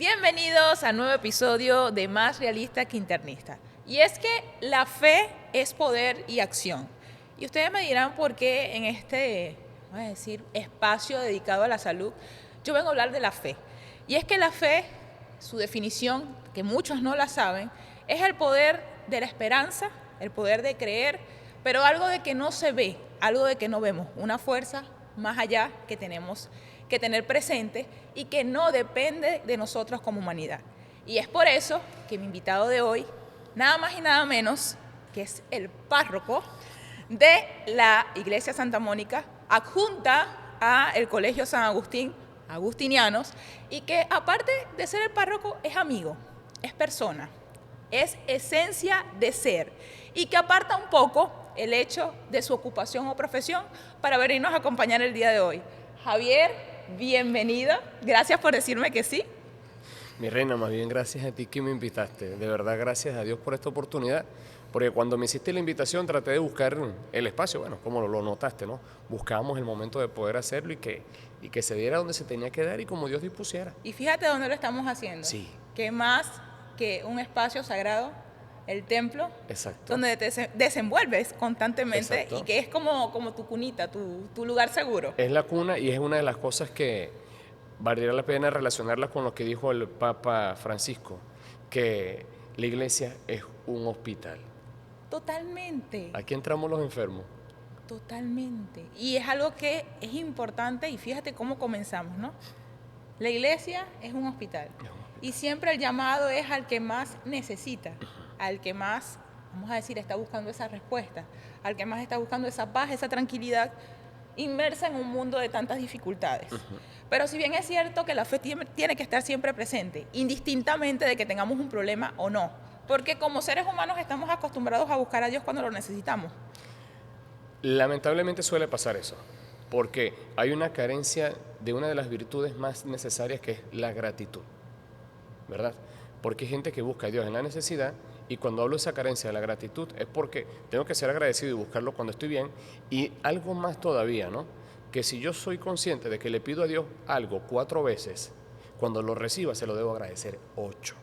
Bienvenidos a un nuevo episodio de Más Realista que Internista. Y es que la fe es poder y acción. Y ustedes me dirán por qué en este, vamos a decir, espacio dedicado a la salud, yo vengo a hablar de la fe. Y es que la fe, su definición, que muchos no la saben, es el poder de la esperanza, el poder de creer, pero algo de que no se ve, algo de que no vemos, una fuerza más allá que tenemos que tener presente y que no depende de nosotros como humanidad. Y es por eso que mi invitado de hoy, nada más y nada menos, que es el párroco de la Iglesia Santa Mónica, adjunta a el Colegio San Agustín, agustinianos, y que aparte de ser el párroco es amigo, es persona, es esencia de ser, y que aparta un poco el hecho de su ocupación o profesión para venirnos a acompañar el día de hoy. Javier, bienvenido, gracias por decirme que sí. Mi reina, más bien gracias a ti que me invitaste. De verdad, gracias a Dios por esta oportunidad. Porque cuando me hiciste la invitación traté de buscar el espacio, bueno, como lo notaste, ¿no? Buscábamos el momento de poder hacerlo y que se diera donde se tenía que dar y como Dios dispusiera. Y fíjate dónde lo estamos haciendo. Sí. Que más que un espacio sagrado, el templo, Exacto. donde te desenvuelves constantemente. Exacto. Y que es como tu cunita, tu lugar seguro. Es la cuna y es una de las cosas que valdría la pena relacionarla con lo que dijo el Papa Francisco, que la iglesia es un hospital. Totalmente. Aquí entramos los enfermos. Totalmente. Y es algo que es importante y fíjate cómo comenzamos, ¿no? La iglesia es un hospital. Y siempre el llamado es al que más necesita, al que más, vamos a decir, está buscando esa respuesta, al que más está buscando esa paz, esa tranquilidad, inmersa en un mundo de tantas dificultades. Pero si bien es cierto que la fe tiene que estar siempre presente, indistintamente de que tengamos un problema o no, porque como seres humanos estamos acostumbrados a buscar a Dios cuando lo necesitamos. Lamentablemente suele pasar eso, porque hay una carencia de una de las virtudes más necesarias que es la gratitud, ¿verdad? Porque hay gente que busca a Dios en la necesidad y cuando hablo de esa carencia de la gratitud es porque tengo que ser agradecido y buscarlo cuando estoy bien y algo más todavía, ¿no? Que si yo soy consciente de que le pido a Dios algo 4 veces, cuando lo reciba se lo debo agradecer 8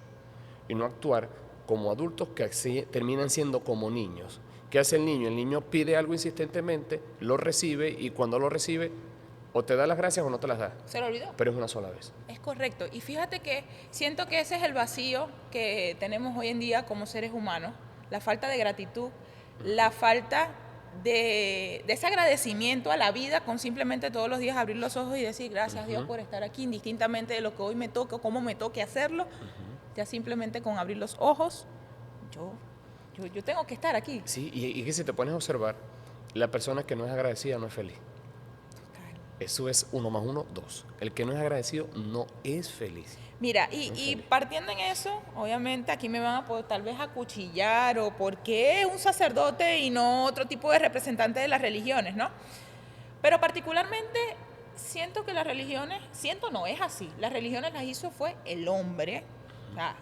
y no actuar como adultos que terminan siendo como niños. ¿Qué hace el niño? El niño pide algo insistentemente, lo recibe y cuando lo recibe o te da las gracias o no te las da. ¿Se lo olvidó? Pero es una sola vez. Es correcto. Y fíjate que siento que ese es el vacío que tenemos hoy en día como seres humanos, la falta de gratitud, la falta de ese agradecimiento a la vida con simplemente todos los días abrir los ojos y decir gracias Dios por estar aquí, indistintamente de lo que hoy me toque o cómo me toque hacerlo, ya simplemente con abrir los ojos, yo tengo que estar aquí. Sí, y que si te pones a observar, la persona que no es agradecida no es feliz. Eso es 1 más 1, 2. El que no es agradecido no es feliz. Mira, y partiendo en eso, obviamente aquí me van a poder tal vez acuchillar o por qué un sacerdote y no otro tipo de representante de las religiones, ¿no? Pero particularmente siento que las religiones, no es así, las religiones las hizo fue el hombre. O sea,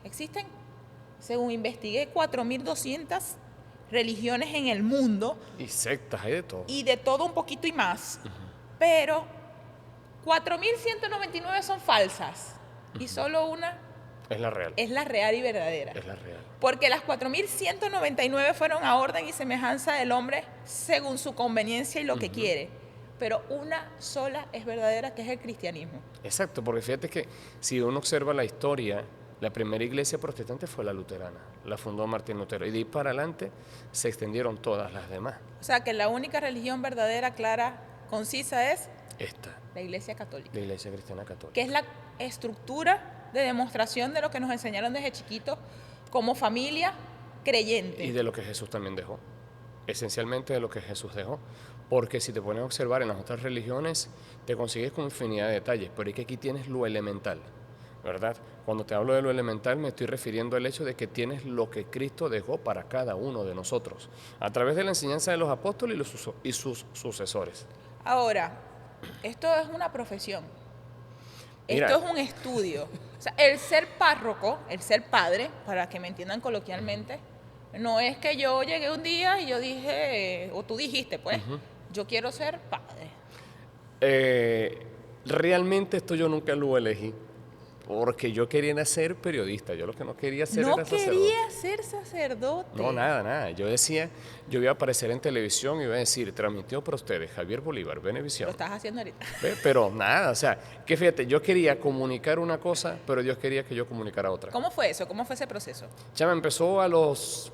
existen, según investigué, 4.200 religiones en el mundo. Y sectas, hay de todo. Y de todo un poquito y más. Pero 4.199 son falsas. Y solo una es la real. Es la real y verdadera. Es la real. Porque las 4.199 fueron a orden y semejanza del hombre según su conveniencia y lo que quiere. Pero una sola es verdadera, que es el cristianismo. Exacto, porque fíjate que si uno observa la historia, la primera iglesia protestante fue la luterana, la fundó Martín Lutero, y de ahí para adelante se extendieron todas las demás. O sea que la única religión verdadera, clara, concisa es esta, la Iglesia Católica. la Iglesia Cristiana Católica. Que es la estructura de demostración de lo que nos enseñaron desde chiquitos como familia creyente. Y de lo que Jesús también dejó, esencialmente de lo que Jesús dejó. Porque si te pones a observar en las otras religiones, te consigues con infinidad de detalles, pero es que aquí tienes lo elemental, ¿verdad? Cuando te hablo de lo elemental me estoy refiriendo al hecho de que tienes lo que Cristo dejó para cada uno de nosotros, a través de la enseñanza de los apóstoles y sus sucesores. Ahora, esto es una profesión, Mira, esto es un estudio. O sea, el ser párroco, el ser padre, para que me entiendan coloquialmente, no es que yo llegué un día y yo dije, o tú dijiste, pues, yo quiero ser padre. Realmente esto yo nunca lo elegí. Porque yo quería ser periodista, yo lo que no quería ser No era sacerdote. quería ser sacerdote. No, nada, nada. Yo decía, yo iba a aparecer en televisión y iba a decir, transmitió para ustedes Javier Bolívar, Lo Venevisión. estás haciendo ahorita. ¿Ve? Pero nada, o sea, que fíjate, yo quería comunicar una cosa, pero Dios quería que yo comunicara otra. ¿Cómo fue eso? ¿Cómo fue ese proceso? Chama, empezó a los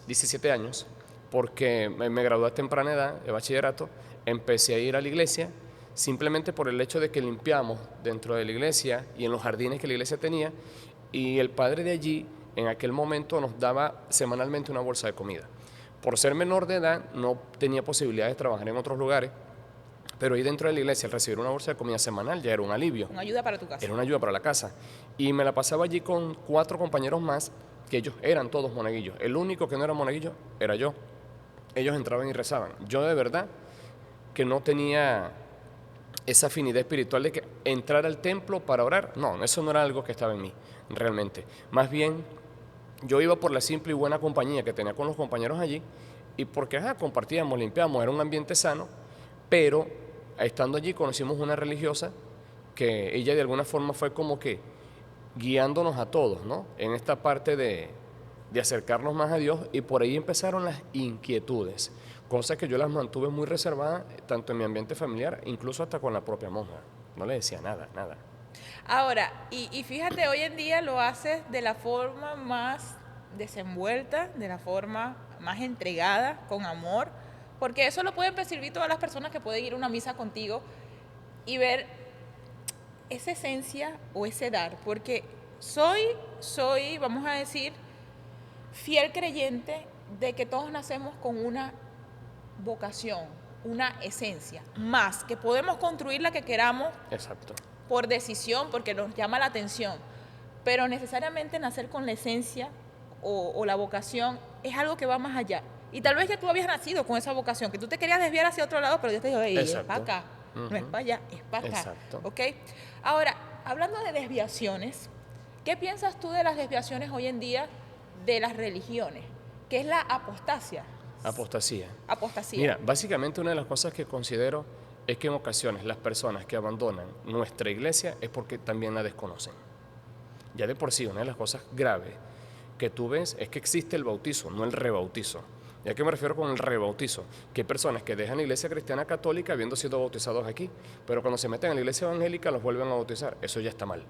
17 años, porque me gradué a temprana edad de bachillerato, empecé a ir a la iglesia, simplemente por el hecho de que limpiamos dentro de la iglesia y en los jardines que la iglesia tenía, y el padre de allí en aquel momento nos daba semanalmente una bolsa de comida. Por ser menor de edad no tenía posibilidad de trabajar en otros lugares, pero ahí dentro de la iglesia, al recibir una bolsa de comida semanal ya era un alivio. Una ayuda para tu casa. Era una ayuda para la casa. Y me la pasaba allí con 4 compañeros más, que ellos eran todos monaguillos. El único que no era monaguillo era yo. Ellos entraban y rezaban. Yo de verdad que no tenía esa afinidad espiritual de que entrar al templo para orar. No, eso no era algo que estaba en mí, realmente. Más bien, yo iba por la simple y buena compañía que tenía con los compañeros allí y porque compartíamos, limpiábamos, era un ambiente sano, pero estando allí conocimos una religiosa que ella de alguna forma fue como que guiándonos a todos, ¿no? En esta parte de acercarnos más a Dios y por ahí empezaron las inquietudes, cosas que yo las mantuve muy reservadas, tanto en mi ambiente familiar, incluso hasta con la propia monja. No le decía nada, nada. Ahora, y fíjate, hoy en día lo haces de la forma más desenvuelta, de la forma más entregada, con amor, porque eso lo pueden percibir todas las personas que pueden ir a una misa contigo y ver esa esencia o ese dar, porque soy, vamos a decir, fiel creyente de que todos nacemos con una vocación, una esencia, más que podemos construir la que queramos. Exacto. Por decisión, porque nos llama la atención, pero necesariamente nacer con la esencia o la vocación es algo que va más allá. Y tal vez ya tú habías nacido con esa vocación, que tú te querías desviar hacia otro lado, pero Dios te dijo, hey, es para acá, no es para allá, es para acá. Exacto. ¿Ok? Ahora, hablando de desviaciones, ¿qué piensas tú de las desviaciones hoy en día de las religiones? ¿Qué es la apostasia? Apostasía. Apostasía. Mira, básicamente una de las cosas que considero es que en ocasiones las personas que abandonan nuestra iglesia es porque también la desconocen. Ya de por sí, una de las cosas graves que tú ves es que existe el bautizo, no el rebautizo. ¿Y a qué me refiero con el rebautizo? Que hay personas que dejan la iglesia cristiana católica habiendo sido bautizados aquí, pero cuando se meten en la iglesia evangélica los vuelven a bautizar. Eso ya está mal.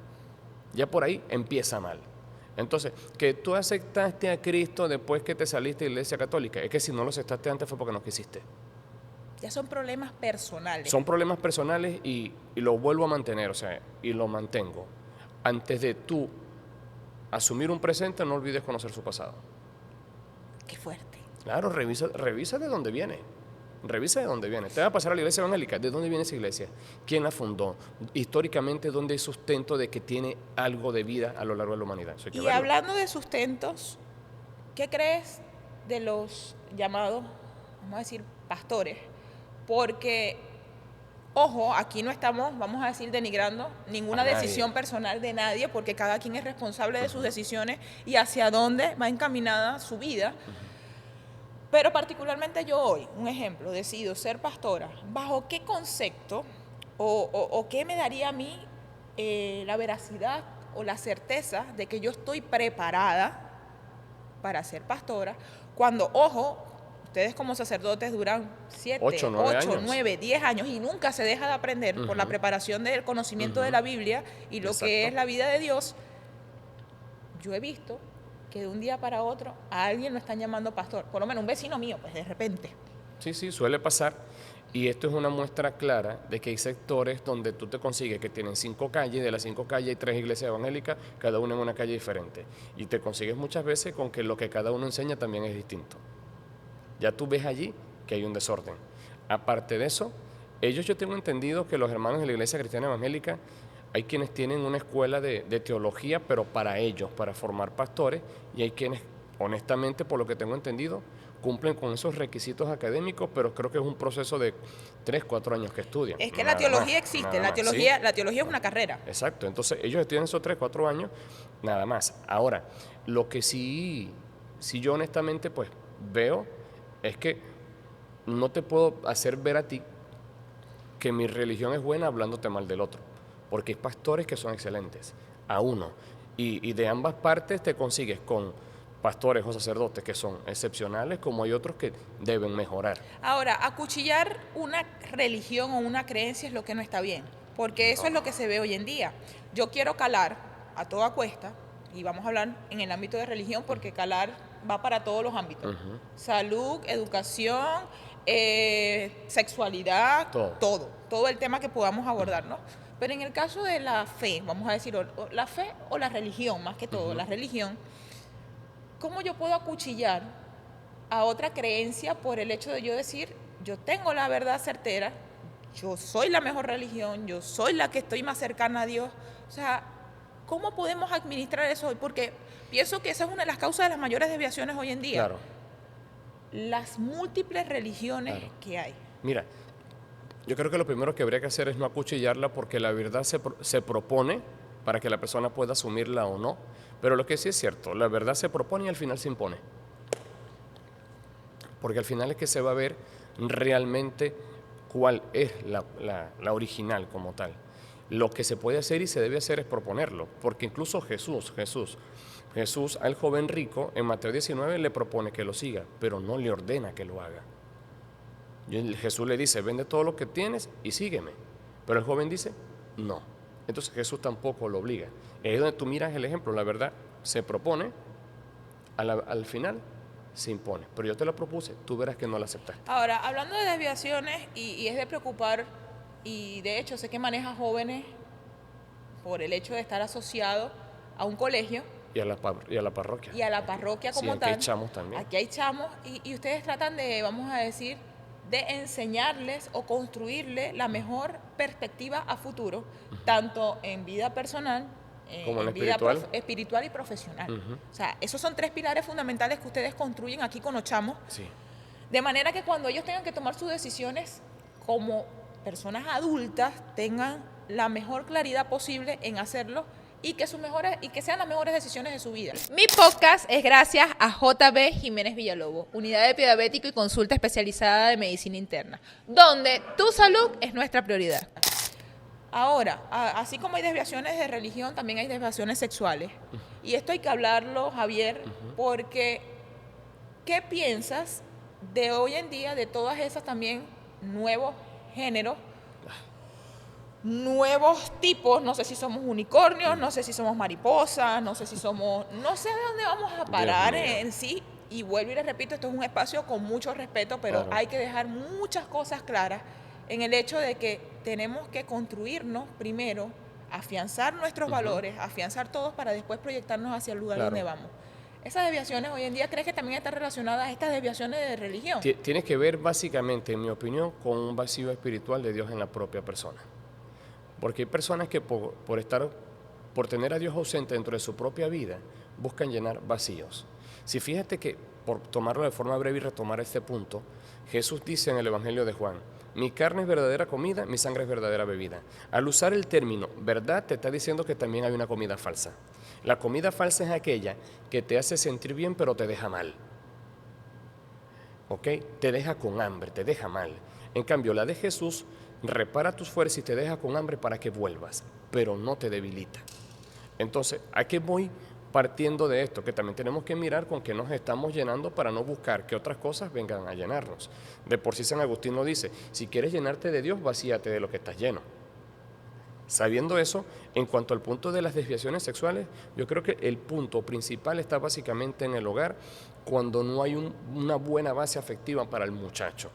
Ya por ahí empieza mal. Entonces, que tú aceptaste a Cristo después que te saliste de la iglesia católica, es que si no lo aceptaste antes fue porque no quisiste. Ya son problemas personales. Son problemas personales y lo vuelvo a mantener, o sea, y lo mantengo. Antes de tú asumir un presente, no olvides conocer su pasado. Qué fuerte. Claro, revisa de dónde viene. Revisa de dónde viene. Te va a pasar a la iglesia evangélica. ¿De dónde viene esa iglesia? ¿Quién la fundó? Históricamente, ¿dónde hay sustento de que tiene algo de vida a lo largo de la humanidad? Eso hay que Y verlo. hablando de sustentos, ¿qué crees de los llamados, vamos a decir, pastores? Porque, ojo, aquí no estamos, vamos a decir, denigrando ninguna A nadie. decisión personal de nadie, porque cada quien es responsable de sus decisiones y hacia dónde va encaminada su vida. Pero particularmente yo hoy, un ejemplo, decido ser pastora. ¿Bajo qué concepto o qué me daría a mí la veracidad o la certeza de que yo estoy preparada para ser pastora? Cuando, ojo, ustedes como sacerdotes duran 7, 8, 9, 10 años y nunca se deja de aprender por la preparación del conocimiento de la Biblia y lo que es la vida de Dios. Yo he visto que de un día para otro a alguien lo están llamando pastor, por lo menos un vecino mío, pues de repente. Sí, sí, suele pasar. Y esto es una muestra clara de que hay sectores donde tú te consigues que tienen 5 calles, de las 5 calles hay 3 iglesias evangélicas, cada una en una calle diferente. Y te consigues muchas veces con que lo que cada uno enseña también es distinto. Ya tú ves allí que hay un desorden. Aparte de eso, yo tengo entendido que los hermanos de la iglesia cristiana evangélica, hay quienes tienen una escuela de teología, pero para ellos, para formar pastores, y hay quienes, honestamente, por lo que tengo entendido, cumplen con esos requisitos académicos, pero creo que es un proceso de 3, 4 años que estudian. Es que la teología existe, la teología es una carrera. Exacto, entonces ellos estudian esos 3, 4 años, nada más. Ahora, lo que sí yo honestamente pues veo es que no te puedo hacer ver a ti que mi religión es buena hablándote mal del otro, porque hay pastores que son excelentes, a uno. Y de ambas partes te consigues con pastores o sacerdotes que son excepcionales, como hay otros que deben mejorar. Ahora, acuchillar una religión o una creencia es lo que no está bien, porque eso es lo que se ve hoy en día. Yo quiero calar a toda cuesta, y vamos a hablar en el ámbito de religión, porque calar va para todos los ámbitos. Salud, educación, sexualidad, todo el tema que podamos abordar, ¿no? Pero en el caso de la fe, vamos a decir, o la fe o la religión, más que todo, la religión, ¿cómo yo puedo acuchillar a otra creencia por el hecho de yo decir, yo tengo la verdad certera, yo soy la mejor religión, yo soy la que estoy más cercana a Dios? O sea, ¿cómo podemos administrar eso hoy? Porque pienso que esa es una de las causas de las mayores desviaciones hoy en día. Claro. Las múltiples religiones que hay. Mira, yo creo que lo primero que habría que hacer es no acuchillarla, porque la verdad se propone para que la persona pueda asumirla o no. Pero lo que sí es cierto, la verdad se propone y al final se impone. Porque al final es que se va a ver realmente cuál es la original como tal. Lo que se puede hacer y se debe hacer es proponerlo, porque incluso Jesús al joven rico en Mateo 19 le propone que lo siga, pero no le ordena que lo haga. Jesús le dice, vende todo lo que tienes y sígueme. Pero el joven dice, no. Entonces Jesús tampoco lo obliga. Es donde tú miras el ejemplo, la verdad se propone, al final se impone. Pero yo te lo propuse, tú verás que no la aceptaste. Ahora, hablando de desviaciones, y es de preocupar, y de hecho sé que maneja jóvenes por el hecho de estar asociado a un colegio. Y a la parroquia. Y a la parroquia como tal. Aquí hay chamos también. Aquí hay chamos, y ustedes tratan de, vamos a decir, de enseñarles o construirle la mejor perspectiva a futuro, tanto en vida personal, como en vida espiritual y profesional. O sea, esos son 3 pilares fundamentales que ustedes construyen aquí con los chamos, de manera que cuando ellos tengan que tomar sus decisiones como personas adultas, tengan la mejor claridad posible en hacerlo, y que sean las mejores decisiones de su vida. Mi podcast es gracias a JB Jiménez Villalobos, Unidad de Pediabético y Consulta Especializada de Medicina Interna, donde tu salud es nuestra prioridad. Ahora, así como hay desviaciones de religión, también hay desviaciones sexuales. Y esto hay que hablarlo, Javier, porque ¿qué piensas de hoy en día, de todas esas también nuevos géneros, nuevos tipos? No sé si somos unicornios, no sé si somos mariposas, no sé de dónde vamos a parar en sí. Y vuelvo y les repito, esto es un espacio con mucho respeto, pero hay que dejar muchas cosas claras en el hecho de que tenemos que construirnos primero, afianzar nuestros valores, afianzar todos para después proyectarnos hacia el lugar donde vamos. Esas desviaciones hoy en día, ¿crees que también están relacionadas a estas desviaciones de religión? Tiene que ver básicamente, en mi opinión, con un vacío espiritual de Dios en la propia persona. Porque hay personas que por tener a Dios ausente dentro de su propia vida, buscan llenar vacíos. Si fíjate que, por tomarlo de forma breve y retomar este punto, Jesús dice en el Evangelio de Juan, mi carne es verdadera comida, mi sangre es verdadera bebida. Al usar el término verdad, te está diciendo que también hay una comida falsa. La comida falsa es aquella que te hace sentir bien, pero te deja mal. ¿Ok? Te deja con hambre, te deja mal. En cambio, la de Jesús repara tus fuerzas y te deja con hambre para que vuelvas, pero no te debilita. Entonces, ¿a qué voy partiendo de esto? Que también tenemos que mirar con qué nos estamos llenando para no buscar que otras cosas vengan a llenarnos. De por sí San Agustín nos dice, si quieres llenarte de Dios, vacíate de lo que estás lleno. Sabiendo eso, en cuanto al punto de las desviaciones sexuales, yo creo que el punto principal está básicamente en el hogar, cuando no hay una buena base afectiva para el muchacho.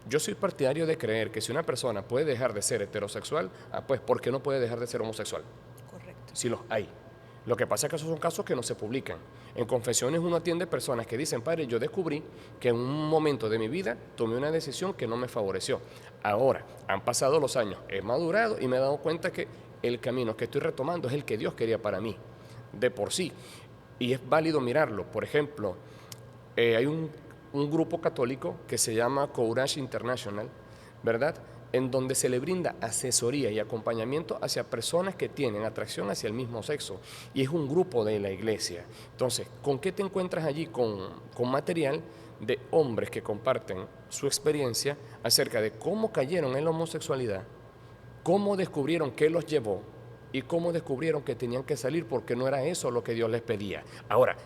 Yo soy partidario de creer que si una persona puede dejar de ser heterosexual, pues ¿por qué no puede dejar de ser homosexual? Correcto. Si los hay. Lo que pasa es que esos son casos que no se publican. En confesiones uno atiende personas que dicen, padre, yo descubrí que en un momento de mi vida tomé una decisión que no me favoreció. Ahora, han pasado los años, he madurado y me he dado cuenta que el camino que estoy retomando es el que Dios quería para mí, de por sí. Y es válido mirarlo. Por ejemplo, hay un grupo católico que se llama Courage International, ¿verdad?, en donde se le brinda asesoría y acompañamiento hacia personas que tienen atracción hacia el mismo sexo, y es un grupo de la iglesia. Entonces, ¿con qué te encuentras allí? Con material de hombres que comparten su experiencia acerca de cómo cayeron en la homosexualidad, cómo descubrieron qué los llevó, y cómo descubrieron que tenían que salir porque no era eso lo que Dios les pedía. Ahora,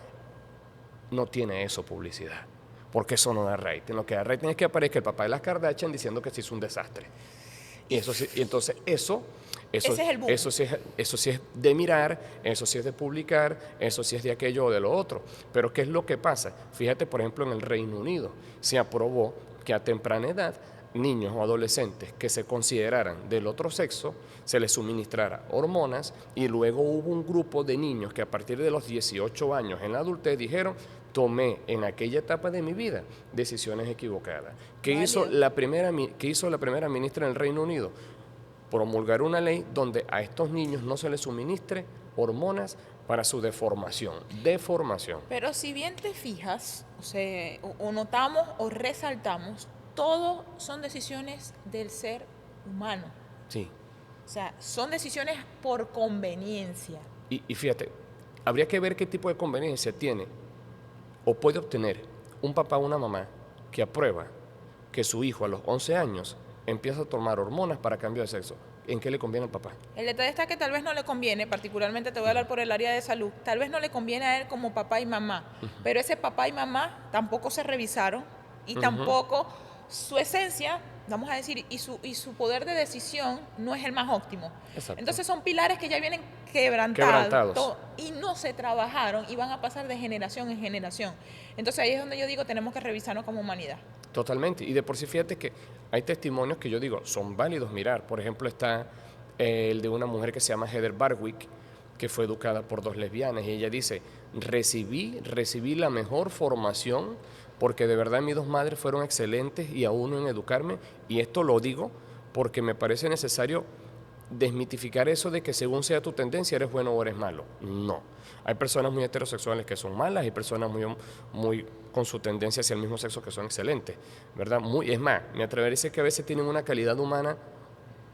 no tiene eso publicidad, porque eso no da rating. Lo que da rating es que aparezca el papá de las Kardashian diciendo que se hizo un desastre. Y eso sí, y entonces eso Ese es el boom. eso sí es de mirar, eso sí es de publicar, eso sí es de aquello o de lo otro. Pero ¿qué es lo que pasa? Fíjate, por ejemplo, en el Reino Unido se aprobó que a temprana edad niños o adolescentes que se consideraran del otro sexo se les suministrara hormonas, y luego hubo un grupo de niños que a partir de los 18 años en la adultez dijeron: tomé en aquella etapa de mi vida decisiones equivocadas. ¿Qué hizo la primera ministra en el Reino Unido? Promulgar una ley donde a estos niños no se les suministre hormonas para su deformación. Pero si bien te fijas, o sea, o notamos o resaltamos, todo son decisiones del ser humano. Sí. O sea, son decisiones por conveniencia. Y fíjate, habría que ver qué tipo de conveniencia tiene o puede obtener un papá o una mamá que aprueba que su hijo a los 11 años empieza a tomar hormonas para cambio de sexo. ¿En qué le conviene al papá? El detalle está que tal vez no le conviene, particularmente te voy a hablar por el área de salud, tal vez no le conviene a él como papá y mamá, pero ese papá y mamá tampoco se revisaron y tampoco su esencia, vamos a decir, y su poder de decisión no es el más óptimo. Exacto. Entonces son pilares que ya vienen quebrantados y no se trabajaron y van a pasar de generación en generación. Entonces ahí es donde yo digo, tenemos que revisarnos como humanidad. Totalmente. Y de por sí, fíjate que hay testimonios que yo digo, son válidos mirar. Por ejemplo, está el de una mujer que se llama Heather Barwick, que fue educada por 2 lesbianas, y ella dice: recibí la mejor formación porque de verdad mis 2 madres fueron excelentes y aún en educarme, y esto lo digo porque me parece necesario desmitificar eso de que según sea tu tendencia eres bueno o eres malo. No. Hay personas muy heterosexuales que son malas y personas muy con su tendencia hacia el mismo sexo que son excelentes, ¿verdad? Es más, me atrevería a decir que a veces tienen una calidad humana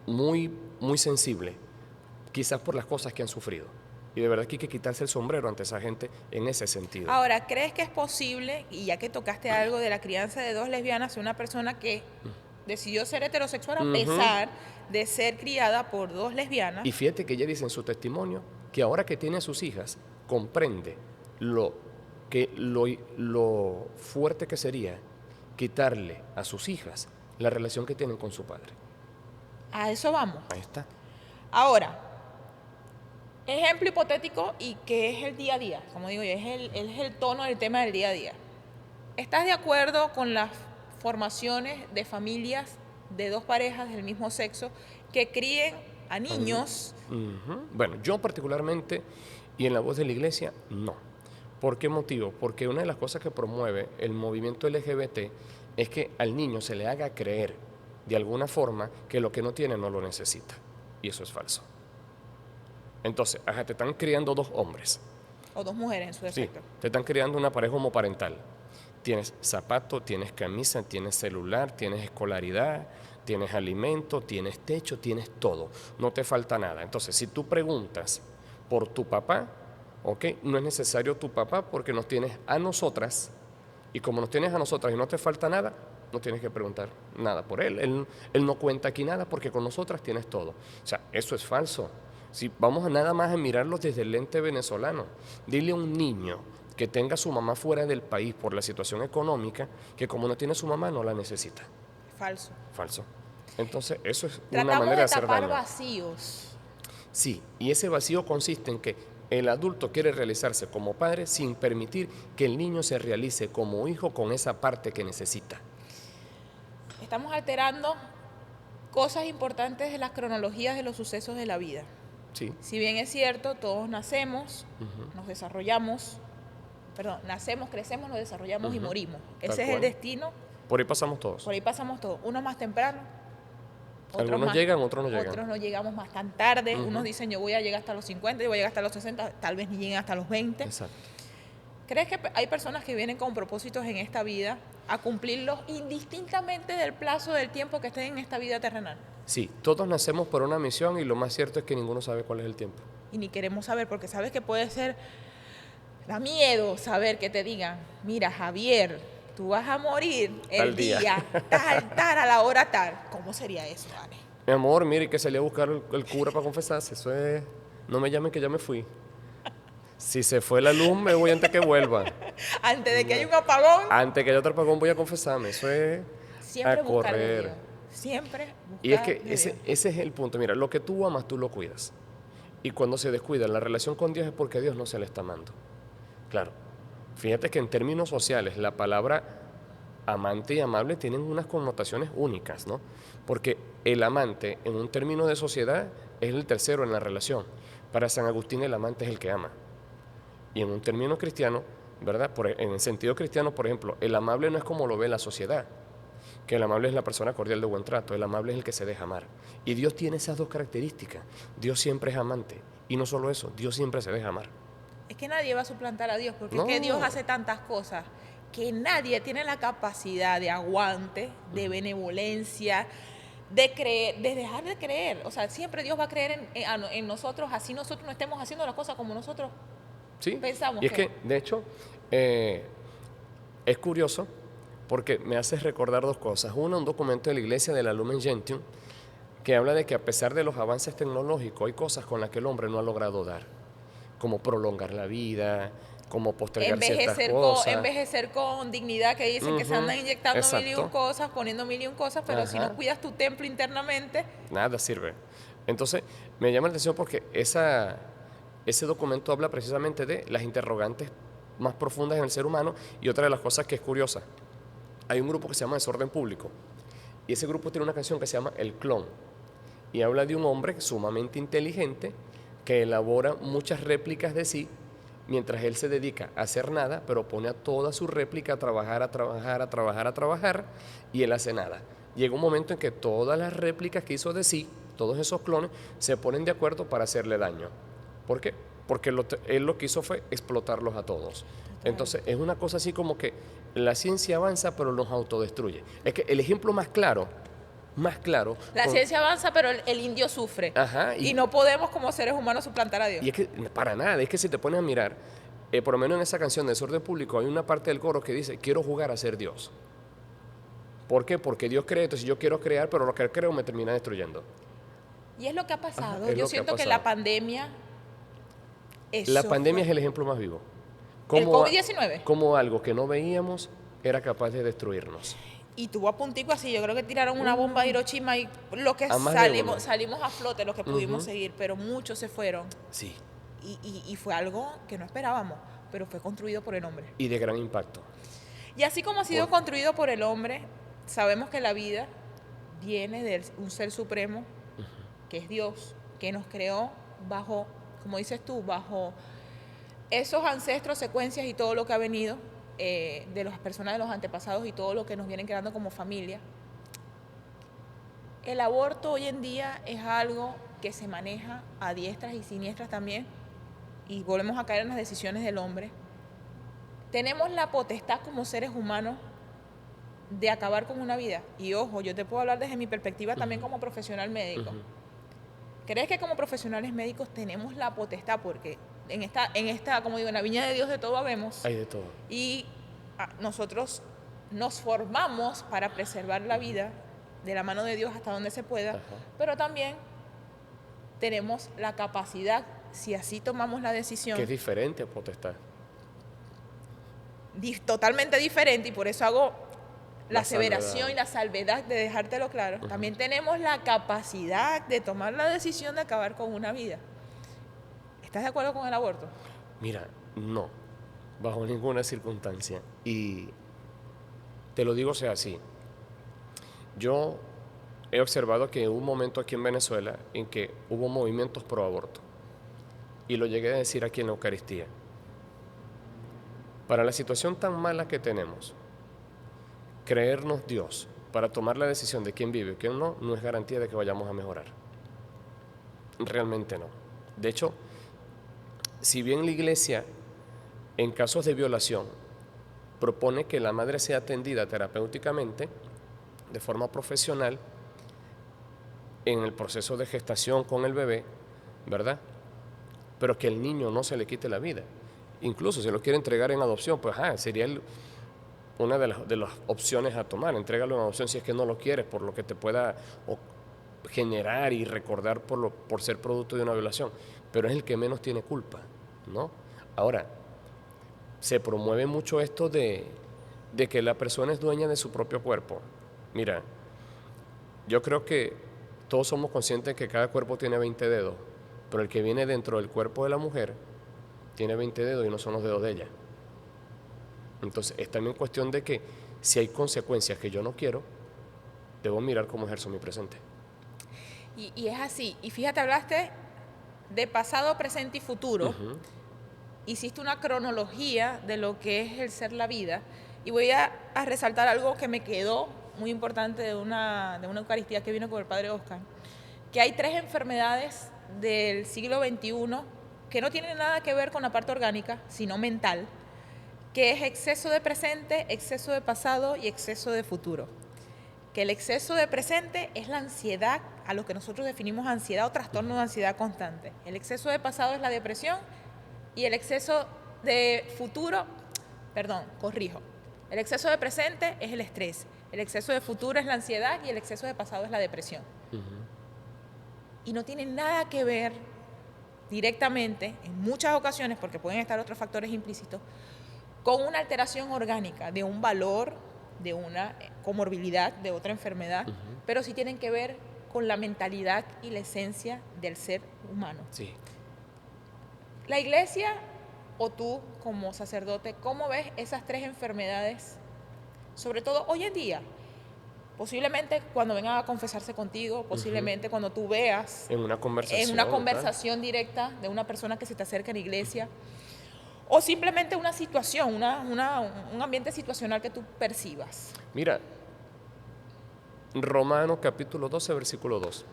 muy sensible, quizás por las cosas que han sufrido. Y de verdad que hay que quitarse el sombrero ante esa gente en ese sentido. Ahora, ¿crees que es posible, y ya que tocaste algo de la crianza de 2 lesbianas, una persona que decidió ser heterosexual a pesar de ser criada por 2 lesbianas? Y fíjate que ella dice en su testimonio que ahora que tiene a sus hijas, comprende lo fuerte que sería quitarle a sus hijas la relación que tienen con su padre. A eso vamos. Ahí está. Ahora, ejemplo hipotético y que es el día a día, como digo yo, es el tono del tema del día a día. ¿Estás de acuerdo con las formaciones de familias de 2 parejas del mismo sexo que críen a niños? Bueno, yo particularmente, y en la voz de la iglesia, no. ¿Por qué motivo? Porque una de las cosas que promueve el movimiento LGBT es que al niño se le haga creer de alguna forma que lo que no tiene no lo necesita. Y eso es falso. Entonces, te están criando 2 hombres. O 2 mujeres en su defecto. Sí, te están criando una pareja homoparental. Tienes zapato, tienes camisa, tienes celular, tienes escolaridad, tienes alimento, tienes techo, tienes todo. No te falta nada. Entonces, si tú preguntas por tu papá, ¿ok? No es necesario tu papá porque nos tienes a nosotras. Y como nos tienes a nosotras y no te falta nada, no tienes que preguntar nada por él. Él no cuenta aquí nada porque con nosotras tienes todo. O sea, eso es falso. Si vamos a nada más a mirarlo desde el lente venezolano, dile a un niño que tenga a su mamá fuera del país por la situación económica, que como no tiene a su mamá no la necesita. Falso. Falso. Entonces, eso es Tratamos una manera de hacer tapar daño. vacíos. Sí, y ese vacío consiste en que el adulto quiere realizarse como padre sin permitir que el niño se realice como hijo con esa parte que necesita. Estamos alterando cosas importantes de las cronologías de los sucesos de la vida. Sí. Si bien es cierto, todos nacemos, nos desarrollamos, nacemos, crecemos, nos desarrollamos y morimos. Ese es el destino. Por ahí pasamos todos. Por ahí pasamos todos. Unos más temprano, Algunos llegan, otros no llegan. Otros no llegamos más tan tarde. Unos dicen, yo voy a llegar hasta los 50, yo voy a llegar hasta los 60, tal vez ni lleguen hasta los 20. Exacto. ¿Crees que hay personas que vienen con propósitos en esta vida a cumplirlos indistintamente del plazo del tiempo que estén en esta vida terrenal? Sí, todos nacemos por una misión y lo más cierto es que ninguno sabe cuál es el tiempo. Y ni queremos saber, porque sabes que puede ser, da miedo saber que te digan, mira, Javier, tú vas a morir el día tal, a la hora tal. ¿Cómo sería eso, Ale? Mi amor, mire que salí a buscar el cura para confesarse, eso es no me llamen que ya me fui. Si se fue la luz, me voy antes que vuelva. Antes de que haya un apagón, Antes que haya otro apagón, voy a confesarme. Eso es siempre a buscar de Dios. correr. Siempre Y es buscar que de Dios. ese es el punto. Mira, lo que tú amas, tú lo cuidas. Y cuando se descuida la relación con Dios es porque Dios no se le está amando. Claro. Fíjate que en términos sociales, la palabra amante y amable tienen unas connotaciones únicas, ¿no? Porque el amante, en un término de sociedad, es el tercero en la relación. Para San Agustín, el amante es el que ama. Y en un término cristiano, ¿verdad? En el sentido cristiano, por ejemplo, el amable no es como lo ve la sociedad, que el amable es la persona cordial de buen trato, el amable es el que se deja amar. Y Dios tiene esas dos características. Dios siempre es amante. Y no solo eso, Dios siempre se deja amar. Es que nadie va a suplantar a Dios, porque es No. que Dios hace tantas cosas que nadie tiene la capacidad de aguante, de benevolencia, de creer, de dejar de creer. O sea, siempre Dios va a creer en nosotros, así nosotros no estemos haciendo las cosas como nosotros ¿Sí? pensamos Y es que, de hecho, es curioso porque me hace recordar dos cosas. Una, un documento de la iglesia de la Lumen Gentium que habla de que a pesar de los avances tecnológicos hay cosas con las que el hombre no ha logrado dar, como prolongar la vida, como postergar ciertas cosas. Envejecer con dignidad, que dicen que se andan inyectando mil y un Exacto. cosas, poniendo mil y un cosas, pero si Ajá. no cuidas tu templo internamente, Nada sirve. Entonces, me llama la atención porque ese documento habla precisamente de las interrogantes más profundas en el ser humano y otra de las cosas que es curiosa. Hay un grupo que se llama Desorden Público y ese grupo tiene una canción que se llama El Clon y habla de un hombre sumamente inteligente que elabora muchas réplicas de sí mientras él se dedica a hacer nada, pero pone a toda su réplica a trabajar, a trabajar, a trabajar, a trabajar y él hace nada. Llega un momento en que todas las réplicas que hizo de sí, todos esos clones, se ponen de acuerdo para hacerle daño. ¿Por qué? Porque él lo que hizo fue explotarlos a todos. Entonces, es una cosa así como que la ciencia avanza, pero nos autodestruye. Es que el ejemplo más claro, la ciencia avanza, pero el indio sufre. Ajá, y no podemos como seres humanos suplantar a Dios. y es que para nada, es que si te pones a mirar, por lo menos en esa canción de Desorden Público hay una parte del coro que dice, quiero jugar a ser Dios. ¿Por qué? Porque Dios cree, entonces yo quiero crear, pero lo que creo me termina destruyendo. Y es lo que ha pasado. Ajá, es Yo lo que ha siento que pasado. la pandemia... La Eso pandemia es fue. el ejemplo más vivo. El COVID-19. Como algo que no veíamos era capaz de destruirnos. Y tuvo a puntico así, yo creo que tiraron una bomba a Hiroshima y lo que A más de uno. salimos a flote, los que pudimos seguir, pero muchos se fueron. Sí. Y fue algo que no esperábamos, pero fue construido por el hombre. Y de gran impacto. Y así como ha sido construido por el hombre, sabemos que la vida viene de un ser supremo, que es Dios, que nos creó bajo, como dices tú, bajo esos ancestros, secuencias y todo lo que ha venido de las personas de los antepasados y todo lo que nos vienen creando como familia. El aborto hoy en día es algo que se maneja a diestras y siniestras también, y volvemos a caer en las decisiones del hombre. Tenemos la potestad como seres humanos de acabar con una vida. Y ojo, yo te puedo hablar desde mi perspectiva también como profesional médico. ¿Crees que como profesionales médicos tenemos la potestad? Porque en esta, como digo, en la viña de Dios de todo habemos. Hay de todo. Y nosotros nos formamos para preservar la vida de la mano de Dios hasta donde se pueda, Ajá. pero también tenemos la capacidad, si así tomamos la decisión, Que es diferente a potestad. totalmente diferente, y por eso hago la La aseveración salvedad. y la salvedad de dejártelo claro. También tenemos la capacidad de tomar la decisión de acabar con una vida. ¿Estás de acuerdo con el aborto? Mira, no, bajo ninguna circunstancia. Y te lo digo sea así. Yo he observado que hubo un momento aquí en Venezuela en que hubo movimientos pro aborto. Y lo llegué a decir aquí en la Eucaristía. Para la situación tan mala que tenemos, creernos Dios para tomar la decisión de quién vive y quién no, no es garantía de que vayamos a mejorar. Realmente no. De hecho, si bien la Iglesia, en casos de violación, propone que la madre sea atendida terapéuticamente, de forma profesional, en el proceso de gestación con el bebé, ¿verdad? Pero que el niño no se le quite la vida. Incluso si lo quiere entregar en adopción, pues sería una de las opciones a tomar. Entrégalo en adopción si es que no lo quieres, por lo que te pueda generar y recordar por ser producto de una violación. pero es el que menos tiene culpa, ¿no? Ahora, se promueve mucho esto de que la persona es dueña de su propio cuerpo. Mira, yo creo que todos somos conscientes que cada cuerpo tiene 20 dedos, pero el que viene dentro del cuerpo de la mujer tiene 20 dedos y no son los dedos de ella. Entonces, es también cuestión de que si hay consecuencias que yo no quiero, debo mirar cómo ejerzo mi presente. Y es así. Y fíjate, hablaste de pasado, presente y futuro. Hiciste una cronología de lo que es el ser la vida. Y voy a resaltar algo que me quedó muy importante de una Eucaristía que vino con el Padre Oscar, que hay 3 enfermedades del siglo XXI que no tienen nada que ver con la parte orgánica, sino mental, que es exceso de presente, exceso de pasado y exceso de futuro. Que el exceso de presente es la ansiedad, a lo que nosotros definimos ansiedad o trastorno de ansiedad constante. El exceso de pasado es la depresión y el exceso de futuro, el exceso de presente es el estrés, el exceso de futuro es la ansiedad y el exceso de pasado es la depresión. Y no tiene nada que ver directamente, en muchas ocasiones, porque pueden estar otros factores implícitos, con una alteración orgánica de un valor, de una comorbilidad, de otra enfermedad, pero sí tienen que ver con la mentalidad y la esencia del ser humano. Sí. La iglesia, o tú como sacerdote, ¿cómo ves esas 3 enfermedades? Sobre todo hoy en día, posiblemente cuando vengan a confesarse contigo, posiblemente cuando tú veas en una conversación directa de una persona que se te acerca a la iglesia, o simplemente una situación, un ambiente situacional que tú percibas. Mira, Romanos capítulo 12, versículo 2.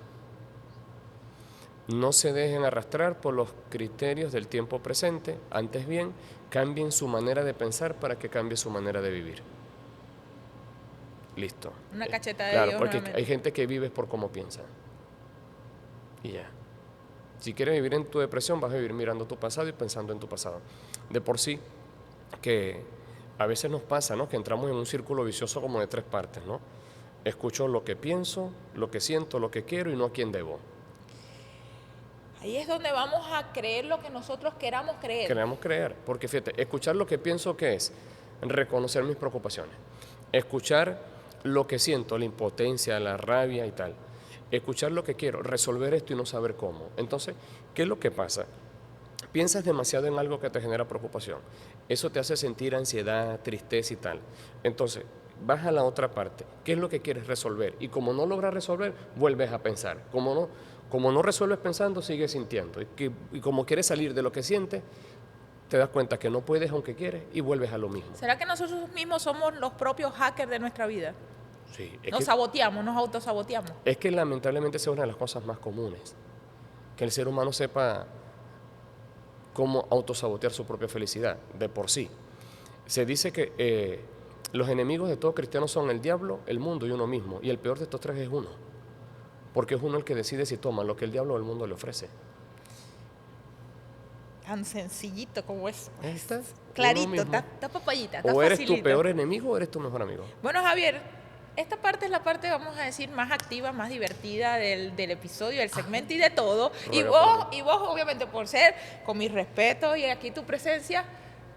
No se dejen arrastrar por los criterios del tiempo presente, antes bien, cambien su manera de pensar para que cambie su manera de vivir. Listo. Una cacheta de Dios. Claro, porque nuevamente. Hay gente que vive por cómo piensa. Y ya. Si quieres vivir en tu depresión, vas a vivir mirando tu pasado y pensando en tu pasado. De por sí, que a veces nos pasa, ¿no?, que entramos en un círculo vicioso como de 3 partes, ¿no? Escucho lo que pienso, lo que siento, lo que quiero y no a quién debo. Ahí es donde vamos a creer lo que nosotros queramos creer. Queremos creer, porque fíjate, escuchar lo que pienso, ¿qué es? Reconocer mis preocupaciones. Escuchar lo que siento, la impotencia, la rabia y tal. Escuchar lo que quiero, resolver esto y no saber cómo. Entonces, ¿qué es lo que pasa? Piensas demasiado en algo que te genera preocupación. Eso te hace sentir ansiedad, tristeza y tal. Entonces, vas a la otra parte. ¿Qué es lo que quieres resolver? Y como no logras resolver, vuelves a pensar. Como no resuelves pensando, sigues sintiendo. Y como quieres salir de lo que sientes, te das cuenta que no puedes aunque quieres y vuelves a lo mismo. ¿Será que nosotros mismos somos los propios hackers de nuestra vida? Sí, Saboteamos, nos autosaboteamos. Es que lamentablemente esa es una de las cosas más comunes. Que el ser humano sepa cómo autosabotear su propia felicidad, de por sí. Se dice que los enemigos de todo cristiano son el diablo, el mundo y uno mismo. Y el peor de estos 3 es uno. Porque es uno el que decide si toma lo que el diablo o el mundo le ofrece. Tan sencillito como es. ¿Estás? Clarito, está papayita, está O eres facilito. tu peor enemigo o eres tu mejor amigo. Bueno, Javier, esta parte es la parte, vamos a decir, más activa, más divertida del episodio, del segmento y de todo. Y vos, obviamente, por ser, con mis respetos y aquí tu presencia,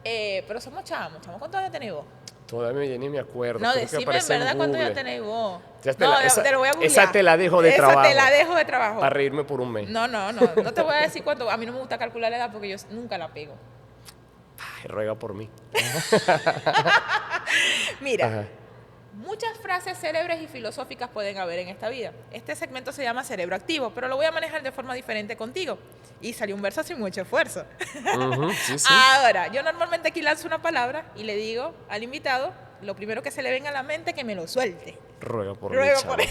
pero somos chamos. ¿Cuántos años tenés vos? Todavía ni me acuerdo. No, Creo que decime en aparece verdad cuántos Google. años tenéis vos. Te lo voy a googlear. esa te la dejo de trabajo. Esa te la dejo de trabajo. Para reírme por un mes. No te voy a decir cuánto. A mí no me gusta calcular la edad porque yo nunca la pego. Ay, ruega por mí. Mira, Ajá. muchas frases célebres y filosóficas pueden haber en esta vida. Este segmento se llama Cerebro Activo, pero lo voy a manejar de forma diferente contigo. Y salió un verso sin mucho esfuerzo. Sí. Ahora, yo normalmente aquí lanzo una palabra y le digo al invitado lo primero que se le venga a la mente, que me lo suelte. Ruega por mí, Ruego chavo. por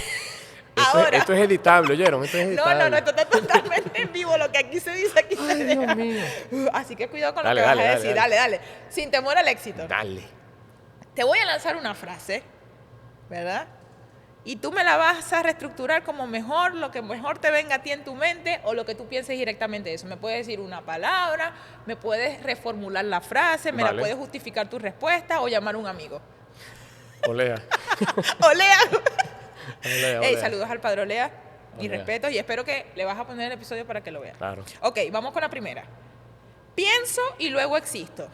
Ahora. Esto es editable, ¿oyeron? Esto es editable. No, esto está totalmente en vivo. Lo que aquí se dice, aquí se deja. Dios mío. Así que cuidado con Dale, lo que vas dale, a decir. Dale. Sin temor al éxito. Dale. Te voy a lanzar una frase, ¿verdad? Y tú me la vas a reestructurar como mejor, lo que mejor te venga a ti en tu mente o lo que tú pienses directamente de eso. Me puedes decir una palabra, me puedes reformular la frase, me la puedes justificar tu respuesta o llamar a un amigo. Olea. Olea. Olea. Hey, saludos al padre Olea. Mis respetos y espero que le vas a poner el episodio para que lo vea. Claro. Ok, vamos con la primera. Pienso y luego existo.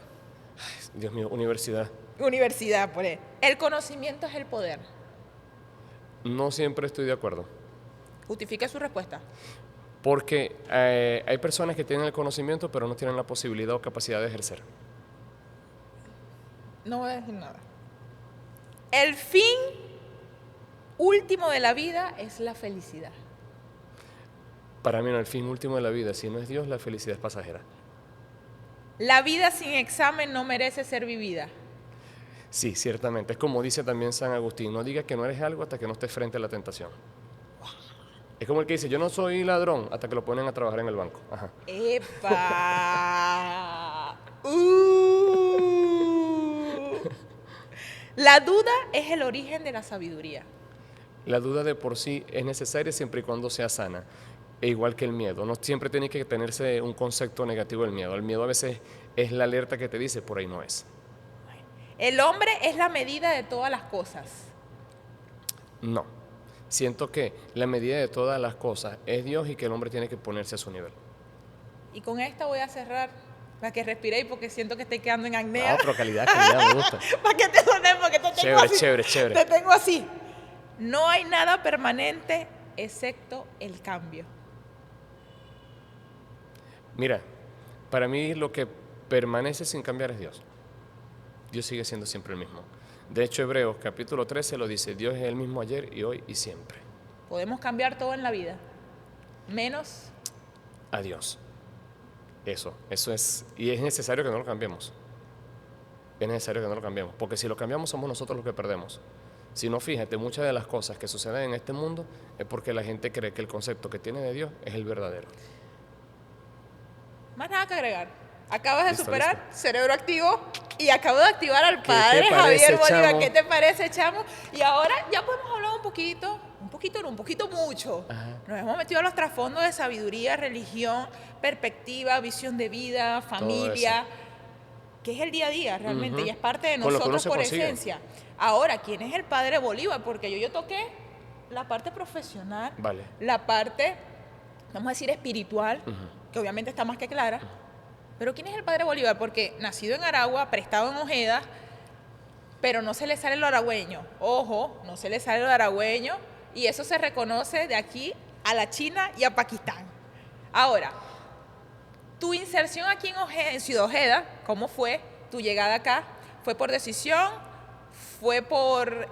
Dios mío, universidad. Universidad, por él. El conocimiento es el poder. No siempre estoy de acuerdo. Justifique su respuesta. Porque hay personas que tienen el conocimiento, pero no tienen la posibilidad o capacidad de ejercer. No voy a decir nada. El fin último de la vida es la felicidad. Para mí, no, el fin último de la vida, si no es Dios, la felicidad es pasajera. La vida sin examen no merece ser vivida. Sí, ciertamente. Es como dice también San Agustín, no digas que no eres algo hasta que no estés frente a la tentación. Es como el que dice, yo no soy ladrón hasta que lo ponen a trabajar en el banco. Ajá. ¡Epa! La duda es el origen de la sabiduría. La duda de por sí es necesaria siempre y cuando sea sana. E igual que el miedo. No siempre tiene que tenerse un concepto negativo del miedo. El miedo a veces es la alerta que te dice, por ahí no es. El hombre es la medida de todas las cosas. No. Siento que la medida de todas las cosas es Dios y que el hombre tiene que ponerse a su nivel. Y con esta voy a cerrar para que respiréis porque siento que estoy quedando en Ah, acné. pero calidad, me gusta. Para que te sones, porque te tengo Chévere, así. chévere, chévere. Te tengo así. No hay nada permanente excepto el cambio. Mira, para mí lo que permanece sin cambiar es Dios. Dios sigue siendo siempre el mismo. De hecho, Hebreos capítulo 13 lo dice, Dios es el mismo ayer y hoy y siempre. Podemos cambiar todo en la vida, menos A Dios. Eso es, y es necesario que no lo cambiemos. Es necesario que no lo cambiemos, porque si lo cambiamos somos nosotros los que perdemos. Si no, fíjate, muchas de las cosas que suceden en este mundo es porque la gente cree que el concepto que tiene de Dios es el verdadero. más nada que agregar. Acabas de Listo, superar listo. cerebro activo y acabo de activar al ¿Qué padre te parece, Javier Bolívar. chamo? ¿Qué te parece, chamo? Y ahora ya podemos hablar un poquito no, un poquito mucho. Ajá. Nos hemos metido a los trasfondos de sabiduría, religión, perspectiva, visión de vida, familia, que es el día a día realmente Ujú. y es parte de Con lo que uno nosotros se por consigue. esencia. Ahora, ¿quién es el padre Bolívar? Porque yo toqué la parte profesional, Vale. la parte, vamos a decir, espiritual, que obviamente está más que clara. Pero ¿quién es el padre Bolívar? Porque nacido en Aragua, prestado en Ojeda, pero no se le sale lo aragüeño. Ojo, no se le sale lo aragüeño y eso se reconoce de aquí a la China y a Pakistán. Ahora, tu inserción aquí en Ciudad Ojeda, ¿cómo fue tu llegada acá? ¿Fue por decisión? ¿Fue por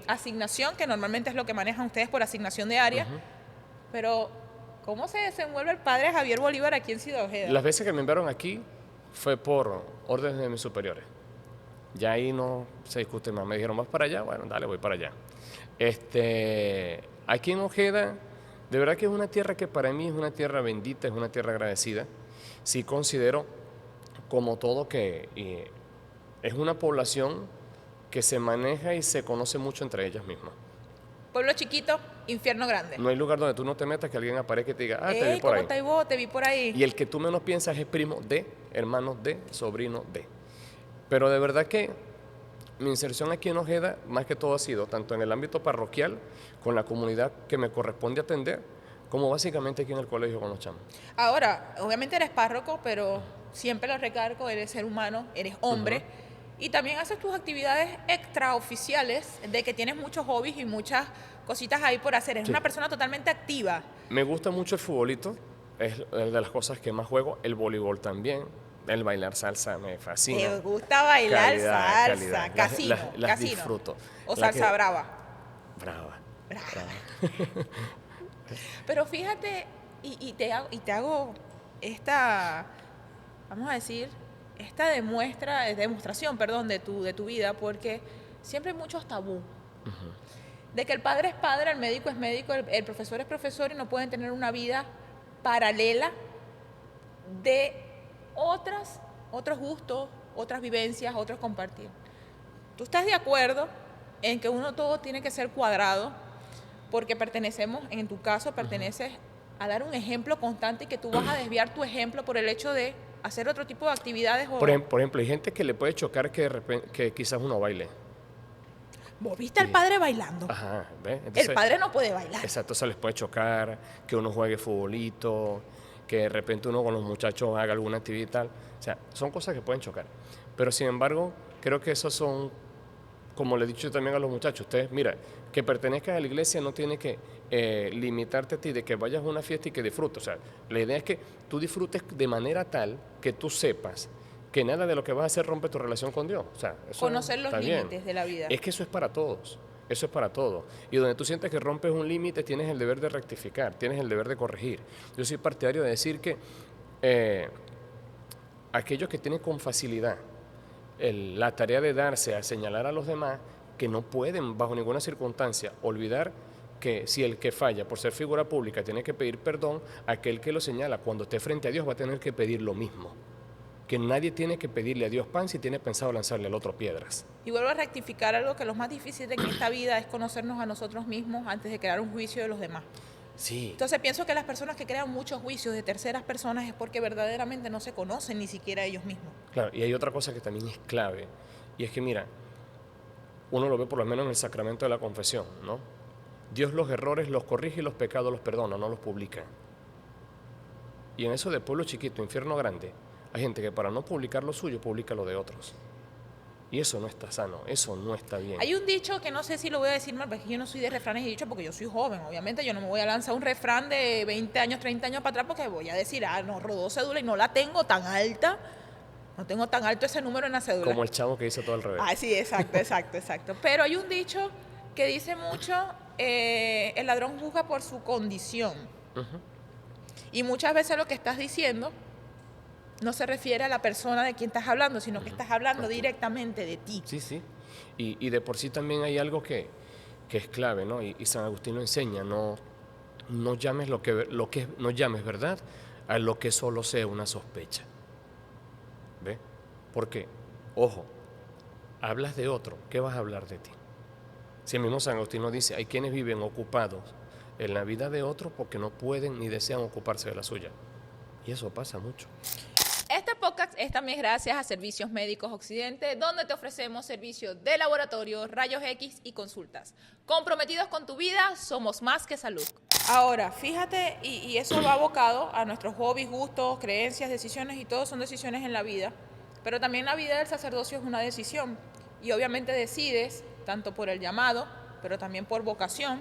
asignación, que normalmente es lo que manejan ustedes por asignación de área? Pero, ¿cómo se desenvuelve el padre Javier Bolívar aquí en Ciudad Ojeda? Las veces que me enviaron aquí fue por órdenes de mis superiores. Ya ahí no se discute más. Me dijeron, ¿vas para allá? Bueno, dale, voy para allá. Aquí en Ojeda, de verdad que es una tierra que para mí es una tierra bendita, es una tierra agradecida. Sí considero, como todo, que es una población que se maneja y se conoce mucho entre ellas mismas. Pueblo chiquito, infierno grande. No hay lugar donde tú no te metas que alguien aparezca y te diga, ah, te vi Ey, por ¿cómo ahí. estáis vos? Te vi por ahí. Y el que tú menos piensas es primo de, hermano de, sobrino de. Pero de verdad que mi inserción aquí en Ojeda, más que todo ha sido tanto en el ámbito parroquial, con la comunidad que me corresponde atender, como básicamente aquí en el colegio con los chamos. Ahora, obviamente eres párroco, pero siempre lo recargo, eres ser humano, eres hombre. Y también haces tus actividades extraoficiales de que tienes muchos hobbies y muchas cositas ahí por hacer. Eres Sí. una persona totalmente activa. Me gusta mucho el futbolito, es de las cosas que más juego, el voleibol también, el bailar salsa me fascina. Te gusta bailar Calidad, salsa, calidad. casino, Las casino. disfruto. O La salsa que- brava. Brava. Pero fíjate, y te hago esta, vamos a decir, esta demostración, de tu vida, porque siempre hay muchos tabú. De que el padre es padre, el médico es médico, el profesor es profesor y no pueden tener una vida paralela de otros gustos, otras vivencias, otros compartir. ¿Tú estás de acuerdo en que uno todo tiene que ser cuadrado? Porque pertenecemos, en tu caso, perteneces a dar un ejemplo constante y que tú vas a desviar tu ejemplo por el hecho de hacer otro tipo de actividades. Por ejemplo, hay gente que le puede chocar que, de repente, que quizás uno baile. ¿Vos viste al padre bailando? Ajá, ¿ves? El padre no puede bailar. Exacto, se les puede chocar, que uno juegue futbolito, que de repente uno con los muchachos haga alguna actividad y tal. O sea, son cosas que pueden chocar. Pero sin embargo, creo que esos son, como le he dicho también a los muchachos, ustedes, mira, que pertenezcas a la iglesia no tiene que limitarte a ti de que vayas a una fiesta y que disfrutes. O sea, la idea es que tú disfrutes de manera tal que tú sepas que nada de lo que vas a hacer rompe tu relación con Dios. O sea, eso Conocer los está bien. límites de la vida. Es que eso es para todos. Eso es para todos. Y donde tú sientes que rompes un límite, tienes el deber de rectificar, tienes el deber de corregir. Yo soy partidario de decir que aquellos que tienen con facilidad la tarea de darse a señalar a los demás, que no pueden bajo ninguna circunstancia olvidar que si el que falla por ser figura pública tiene que pedir perdón, aquel que lo señala cuando esté frente a Dios va a tener que pedir lo mismo. Que nadie tiene que pedirle a Dios pan si tiene pensado lanzarle al otro piedras. Y vuelvo a rectificar algo que lo más difícil en esta vida es conocernos a nosotros mismos antes de crear un juicio de los demás. Sí. Entonces pienso que las personas que crean muchos juicios de terceras personas es porque verdaderamente no se conocen ni siquiera ellos mismos. Claro, y hay otra cosa que también es clave, y es que mira, uno lo ve por lo menos en el sacramento de la confesión, ¿no? Dios los errores los corrige y los pecados los perdona, no los publica. Y en eso de pueblo chiquito, infierno grande, hay gente que para no publicar lo suyo, publica lo de otros. Y eso no está sano, eso no está bien. Hay un dicho que no sé si lo voy a decir mal, porque yo no soy de refranes y dichos porque yo soy joven. Obviamente yo no me voy a lanzar un refrán de 20 años, 30 años para atrás porque voy a decir, no, rodó cédula y no la tengo tan alta. No tengo tan alto ese número en la cédula. Como el chavo que dice todo al revés. Ah, sí, exacto. Pero hay un dicho que dice mucho, el ladrón juzga por su condición. Y muchas veces lo que estás diciendo no se refiere a la persona de quien estás hablando, sino que estás hablando directamente de ti. Sí, sí. Y de por sí también hay algo que es clave, ¿no? Y San Agustín lo enseña, no llames no llames verdad a lo que solo sea una sospecha. ¿Ve? Porque, ojo, hablas de otro, ¿qué vas a hablar de ti? Si el mismo San Agustín nos dice, hay quienes viven ocupados en la vida de otros porque no pueden ni desean ocuparse de la suya. Y eso pasa mucho. Este podcast es también gracias a Servicios Médicos Occidente, donde te ofrecemos servicios de laboratorio, rayos X y consultas. Comprometidos con tu vida, somos más que salud. Ahora, fíjate, y eso va abocado a nuestros hobbies, gustos, creencias, decisiones, y todo son decisiones en la vida. Pero también la vida del sacerdocio es una decisión. Y obviamente decides, tanto por el llamado, pero también por vocación,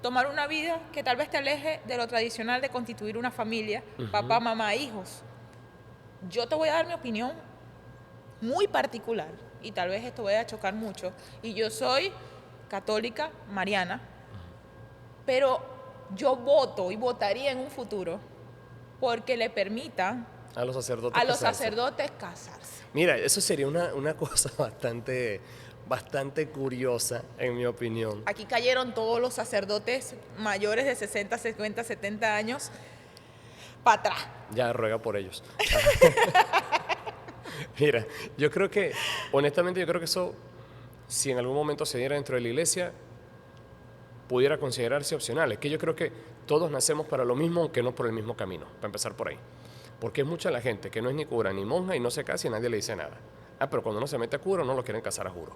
tomar una vida que tal vez te aleje de lo tradicional de constituir una familia, papá, mamá, hijos. Yo te voy a dar mi opinión muy particular y tal vez esto vaya a chocar mucho. Y yo soy católica mariana, pero yo voto y votaría en un futuro porque le permitan a los sacerdotes casarse. Mira, eso sería una cosa bastante curiosa, en mi opinión. Aquí cayeron todos los sacerdotes mayores de 60, 50, 70 años para atrás. Ya ruega por ellos. Mira, honestamente yo creo que eso, si en algún momento se diera dentro de la iglesia, pudiera considerarse opcional. Es que yo creo que todos nacemos para lo mismo, aunque no por el mismo camino, para empezar por ahí. Porque es mucha la gente que no es ni cura ni monja y no se casa y nadie le dice nada. Pero cuando uno se mete a cura no lo quieren casar a juro.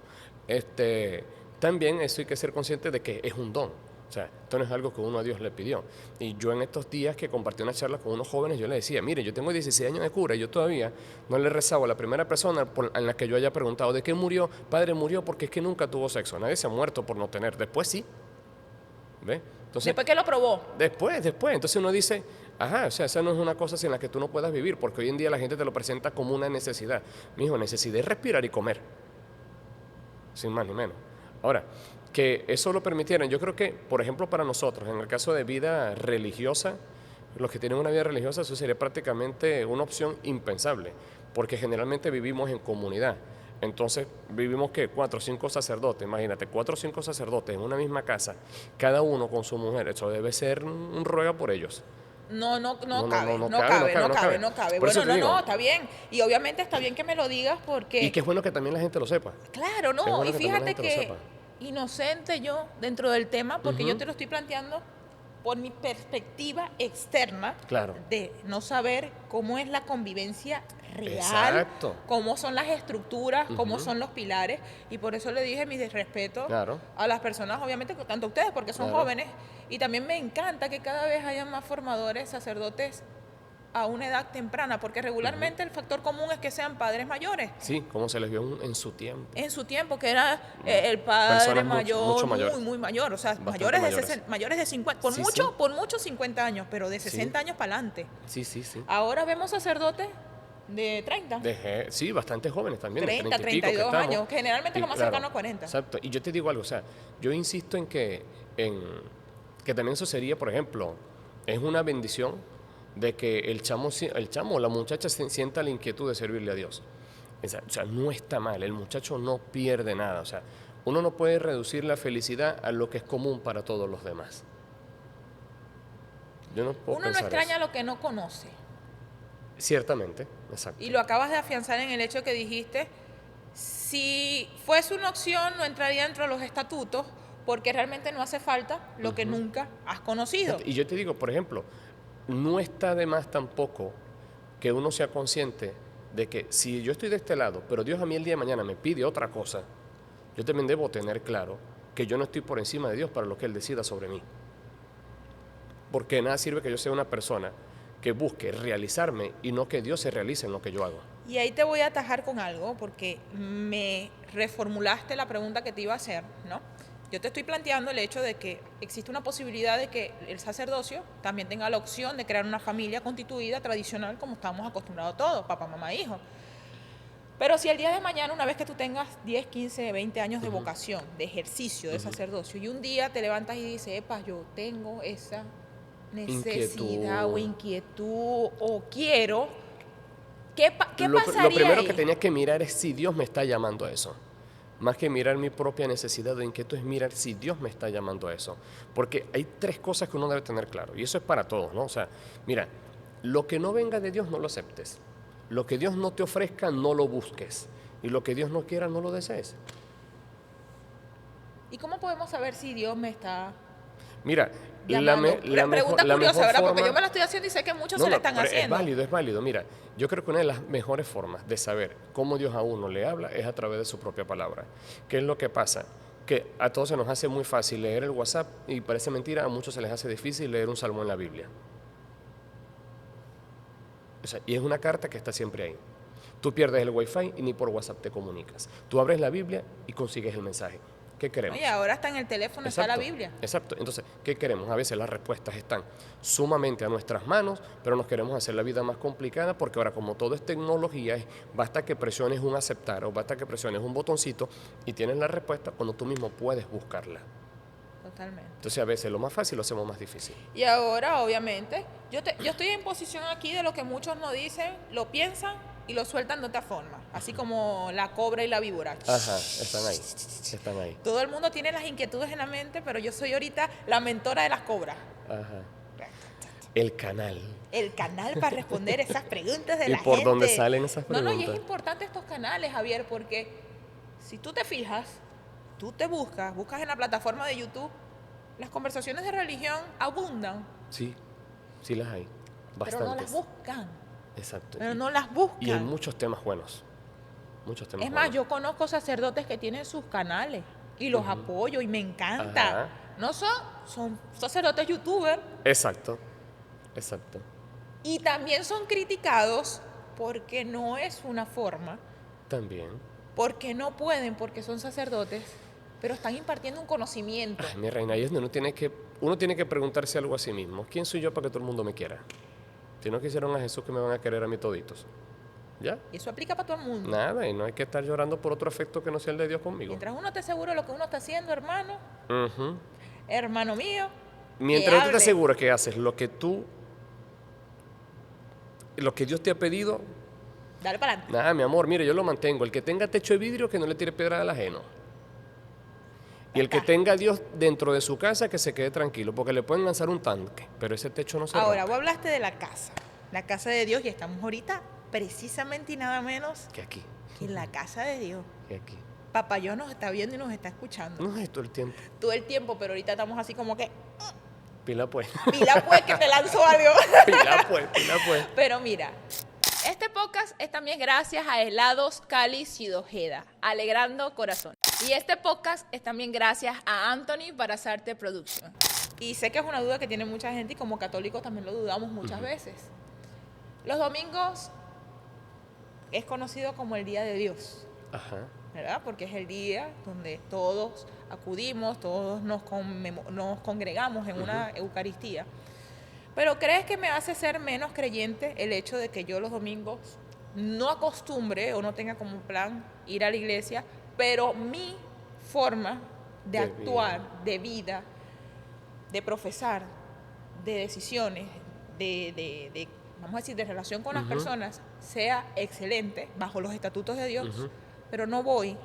También eso hay que ser consciente de que es un don. O sea, esto no es algo que uno a Dios le pidió. Y yo en estos días que compartí una charla con unos jóvenes, yo les decía, mire, yo tengo 16 años de cura y yo todavía no le he rezado a la primera persona en la que yo haya preguntado ¿de qué murió? Padre, murió porque es que nunca tuvo sexo. Nadie se ha muerto por no tener. Después sí. ¿Ve? Entonces, ¿después qué lo probó? Después. Entonces uno dice, o sea, esa no es una cosa sin la que tú no puedas vivir, porque hoy en día la gente te lo presenta como una necesidad. Mijo, necesidad es respirar y comer. Sin más ni menos. Ahora, que eso lo permitieran, yo creo que, por ejemplo, para nosotros, en el caso de vida religiosa, los que tienen una vida religiosa, eso sería prácticamente una opción impensable, porque generalmente vivimos en comunidad. Entonces, vivimos, ¿qué? 4 o 5 sacerdotes, imagínate, 4 o 5 sacerdotes en una misma casa, cada uno con su mujer, eso debe ser un ruega por ellos. No cabe. Bueno, no, está bien. Y obviamente está bien que me lo digas porque... Y que es bueno que también la gente lo sepa. Claro, no, y fíjate que inocente yo dentro del tema, porque yo te lo estoy planteando por mi perspectiva externa, claro, de no saber cómo es la convivencia real, Exacto. cómo son las estructuras, cómo son los pilares, y por eso le dije mi respeto Claro. a las personas, obviamente, tanto ustedes, porque son Claro. jóvenes, y también me encanta que cada vez haya más formadores, sacerdotes, a una edad temprana, porque regularmente el factor común es que sean padres mayores. Sí, como se les vio en su tiempo. En su tiempo, que era el padre Personas mayor, mucho mayores. muy mayor, o sea, Bastante mayores de, mayores. mayores de 50, Sí, sí. por mucho 50 años, pero de 60 años para adelante. Sí, sí, sí. Ahora vemos sacerdotes de 30. Sí, bastante jóvenes también. 30, de 30 y pico que 32 estamos. años, generalmente lo más Claro, cercano a 40. Exacto. Y yo te digo algo, o sea, yo insisto en que también eso sería, por ejemplo, es una bendición de que el chamo o la muchacha sienta la inquietud de servirle a Dios. O sea, no está mal, el muchacho no pierde nada. O sea, uno no puede reducir la felicidad a lo que es común para todos los demás. Yo no puedo Uno no pensar extraña eso. lo que no conoce. Ciertamente, exacto. Y lo acabas de afianzar en el hecho que dijiste, si fuese una opción no entraría dentro de los estatutos, porque realmente no hace falta lo que nunca has conocido. Y yo te digo, por ejemplo, no está de más tampoco que uno sea consciente de que si yo estoy de este lado, pero Dios a mí el día de mañana me pide otra cosa, yo también debo tener claro que yo no estoy por encima de Dios para lo que Él decida sobre mí. Porque nada sirve que yo sea una persona que busque realizarme y no que Dios se realice en lo que yo hago. Y ahí te voy a atajar con algo, porque me reformulaste la pregunta que te iba a hacer, ¿no? Yo te estoy planteando el hecho de que existe una posibilidad de que el sacerdocio también tenga la opción de crear una familia constituida tradicional como estamos acostumbrados todos, papá, mamá, hijo. Pero si el día de mañana, una vez que tú tengas 10, 15, 20 años de vocación, de ejercicio, de sacerdocio, y un día te levantas y dices, epa, yo tengo esa necesidad o inquietud o quiero, ¿qué pasaría Lo primero ahí? que tenías que mirar es si Dios me está llamando a eso. Más que mirar mi propia necesidad o inquietud, es mirar si Dios me está llamando a eso. Porque hay tres cosas que uno debe tener claro, y eso es para todos, ¿no? O sea, mira, lo que no venga de Dios no lo aceptes. Lo que Dios no te ofrezca, no lo busques. Y lo que Dios no quiera, no lo desees. ¿Y cómo podemos saber si Dios me está Mira, llamando? Pregunta la curiosa, mejor ¿verdad? Porque forma- yo me la estoy haciendo y sé que muchos No, se la no, están pero haciendo. es válido. Mira, yo creo que una de las mejores formas de saber cómo Dios a uno le habla es a través de su propia palabra. ¿Qué es lo que pasa? Que a todos se nos hace muy fácil leer el WhatsApp y parece mentira, a muchos se les hace difícil leer un salmo en la Biblia. O sea, y es una carta que está siempre ahí. Tú pierdes el wifi y ni por WhatsApp te comunicas. Tú abres la Biblia y consigues el mensaje. ¿Qué queremos? Oye, ahora está en el teléfono, está la Biblia. Exacto. Entonces, ¿qué queremos? A veces las respuestas están sumamente a nuestras manos, pero nos queremos hacer la vida más complicada porque ahora como todo es tecnología, basta que presiones un aceptar o basta que presiones un botoncito y tienes la respuesta cuando tú mismo puedes buscarla. Totalmente. Entonces, a veces lo más fácil lo hacemos más difícil. Y ahora, obviamente, yo estoy en posición aquí de lo que muchos no dicen, lo piensan y lo sueltan de otra forma. Así como la cobra y la víbora. Ajá, están ahí. Están ahí. Todo el mundo tiene las inquietudes en la mente, pero yo soy ahorita la mentora de las cobras. Ajá. El canal. El canal para responder esas preguntas de ¿Y la por gente. dónde salen esas No, y es preguntas? importante estos canales, Javier, porque si tú te fijas, tú te buscas en la plataforma de YouTube, las conversaciones de religión abundan, Sí, sí las hay. Bastantes. pero no las buscan. Exacto. Pero no las buscan. Y en muchos temas buenos. Muchos temas Es más, buenos. yo conozco sacerdotes que tienen sus canales y los apoyo y me encanta. Ajá. No son sacerdotes youtubers Exacto. Exacto. y también son criticados porque no es una forma, También. porque no pueden, porque son sacerdotes, pero están impartiendo un conocimiento. Ay, mi reina, ahí es donde uno tiene que preguntarse algo a sí mismo. ¿Quién soy yo para que todo el mundo me quiera? Si no quisieron a Jesús, que me van a querer a mí toditos. ¿Ya? Y eso aplica para todo el mundo. Nada, y no hay que estar llorando por otro efecto que no sea el de Dios conmigo. Mientras uno esté seguro de lo que uno está haciendo, hermano, Ujú. hermano mío, Mientras que tú te hable. aseguras que haces lo que Dios te ha pedido, Dale para adelante. nada, mi amor, mire, yo lo mantengo. El que tenga techo de vidrio, que no le tire piedra al ajeno. Y el que tenga a Dios dentro de su casa, que se quede tranquilo, porque le pueden lanzar un tanque, pero ese techo no se Ahora, rompe. vos hablaste de la casa de Dios, y estamos ahorita precisamente y nada menos Que aquí, que en la casa de Dios. que aquí. Papá Dios nos está viendo y nos está escuchando No es todo el tiempo. todo el tiempo, pero ahorita estamos así como que, Pila pues. pila pues que te lanzo algo. Pila pues, pila pues. Pero mira, Este podcast es también gracias a Helados Cali Sidojeda, alegrando corazón. Y este podcast es también gracias a Anthony Barazarte Production. Y sé que es una duda que tiene mucha gente y como católicos también lo dudamos muchas veces. Los domingos es conocido como el Día de Dios, Ajá. ¿verdad? Porque es el día donde todos acudimos, todos nos congregamos en una Eucaristía. Pero ¿crees que me hace ser menos creyente el hecho de que yo los domingos no acostumbre o no tenga como plan ir a la iglesia, pero mi forma de actuar, de vida, de profesar, de decisiones, vamos a decir, de relación con las personas, sea excelente bajo los estatutos de Dios, pero no voy,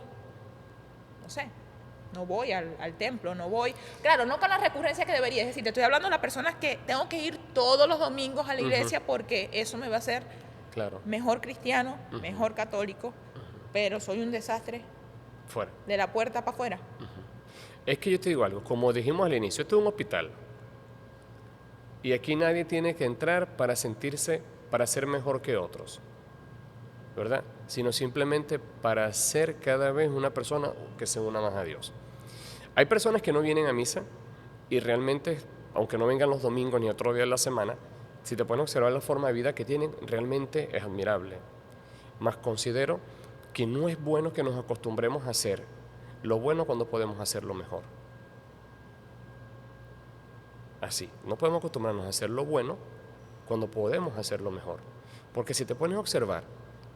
no sé, no voy al templo, no voy, claro, no con la recurrencia que debería, es decir, te estoy hablando de las personas que tengo que ir todos los domingos a la iglesia porque eso me va a hacer mejor cristiano, mejor católico, pero soy un desastre fuera, de la puerta para afuera. Es que yo te digo algo, como dijimos al inicio, esto es un hospital y aquí nadie tiene que entrar para ser mejor que otros, ¿verdad? Sino simplemente para ser cada vez una persona que se una más a Dios. Hay personas que no vienen a misa y realmente, aunque no vengan los domingos ni otro día de la semana, si te pones a observar la forma de vida que tienen, realmente es admirable. Mas considero que no es bueno que nos acostumbremos a hacer lo bueno cuando podemos hacerlo mejor. Así, no podemos acostumbrarnos a hacer lo bueno cuando podemos hacerlo mejor. Porque si te pones a observar,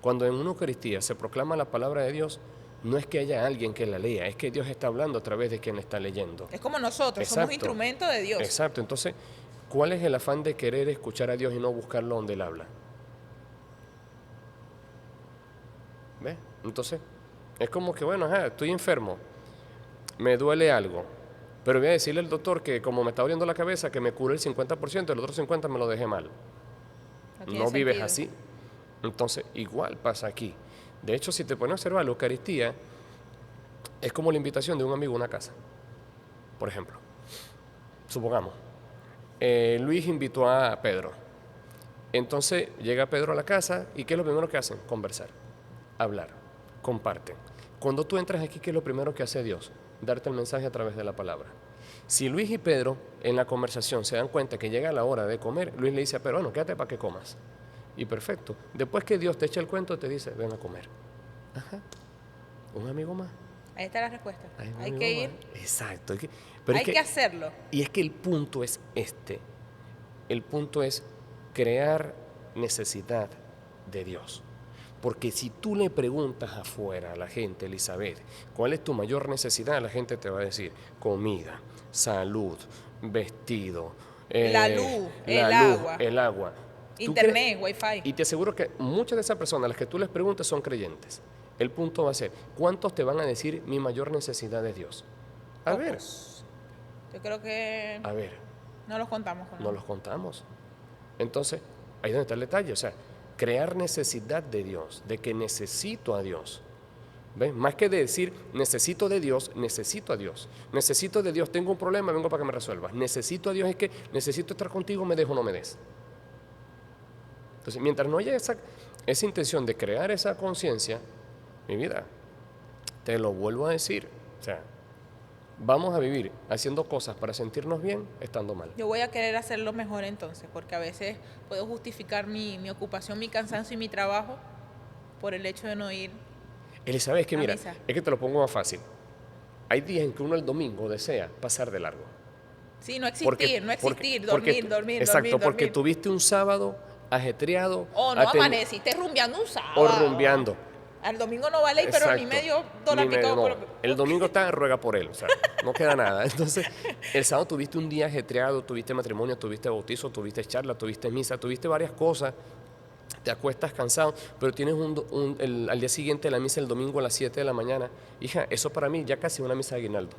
cuando en una Eucaristía se proclama la palabra de Dios, no es que haya alguien que la lea, es que Dios está hablando a través de quien la está leyendo. Es como nosotros, somos instrumentos de Dios. Exacto, entonces, ¿cuál es el afán de querer escuchar a Dios y no buscarlo donde Él habla? ¿Ves? Entonces, es como que, bueno, estoy enfermo, me duele algo, pero voy a decirle al doctor que como me está doliendo la cabeza, que me cure el 50%, el otro 50% me lo dejé mal. No vives así. Entonces, igual pasa aquí. De hecho, si te pones a observar, la Eucaristía es como la invitación de un amigo a una casa. Por ejemplo, supongamos, Luis invitó a Pedro. Entonces, llega Pedro a la casa y ¿qué es lo primero que hacen? Conversar, hablar, comparten. Cuando tú entras aquí, ¿qué es lo primero que hace Dios? Darte el mensaje a través de la palabra. Si Luis y Pedro en la conversación se dan cuenta que llega la hora de comer, Luis le dice a Pedro, bueno, quédate para que comas. Y perfecto. Después que Dios te echa el cuento, te dice, ven a comer. Ajá. Un amigo más. Ahí está la respuesta. Hay que ir. Exacto. Hay que hacerlo. Y es que el punto es este. El punto es crear necesidad de Dios. Porque si tú le preguntas afuera a la gente, Elizabeth, ¿cuál es tu mayor necesidad? La gente te va a decir comida, salud, vestido, la luz, el agua. Internet, wifi. Y te aseguro que muchas de esas personas a las que tú les preguntes son creyentes. El punto va a ser, ¿cuántos te van a decir mi mayor necesidad es Dios? A ver. Yo creo que... A ver. No los contamos. No los contamos. Entonces, ahí es donde está el detalle. O sea, crear necesidad de Dios, de que necesito a Dios. ¿Ves? Más que de decir, necesito de Dios, necesito a Dios. Necesito de Dios, tengo un problema, vengo para que me resuelvas. Necesito a Dios es que necesito estar contigo, me dejo o no me des. Entonces, mientras no haya esa intención de crear esa conciencia, mi vida, te lo vuelvo a decir, o sea, vamos a vivir haciendo cosas para sentirnos bien, estando mal. Yo voy a querer hacerlo mejor entonces, porque a veces puedo justificar mi ocupación, mi cansancio y mi trabajo por el hecho de no ir. Elizabeth, es que mira, es que te lo pongo más fácil. Hay días en que uno el domingo desea pasar de largo. Sí, no existir, dormir. Exacto, porque tuviste un sábado ajetreado. O no amaneciste rumbeando un sábado. O rumbeando. Al domingo no vale ir, pero ni medio dólar picado. No. El domingo está, ruega por él, o sea, no queda nada. Entonces, el sábado tuviste un día ajetreado, tuviste matrimonio, tuviste bautizo, tuviste charla, tuviste misa, tuviste varias cosas. Te acuestas cansado, pero tienes al día siguiente la misa el domingo a las 7 de la mañana. Hija, eso para mí ya casi una misa de aguinaldo.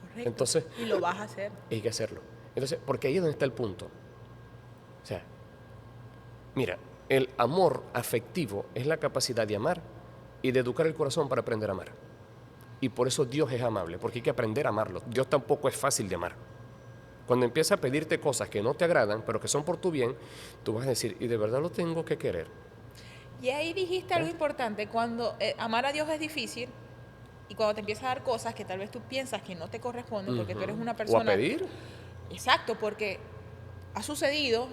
Correcto. Entonces, y lo vas a hacer. Hay que hacerlo. Entonces, porque ahí es donde está el punto. O sea, mira, el amor afectivo es la capacidad de amar y de educar el corazón para aprender a amar. Y por eso Dios es amable, porque hay que aprender a amarlo. Dios tampoco es fácil de amar. Cuando empieza a pedirte cosas que no te agradan, pero que son por tu bien, tú vas a decir, ¿y de verdad lo tengo que querer? Y ahí dijiste algo importante, cuando amar a Dios es difícil y cuando te empiezas a dar cosas que tal vez tú piensas que no te corresponden porque tú eres una O a persona... pedir. Exacto, porque ha sucedido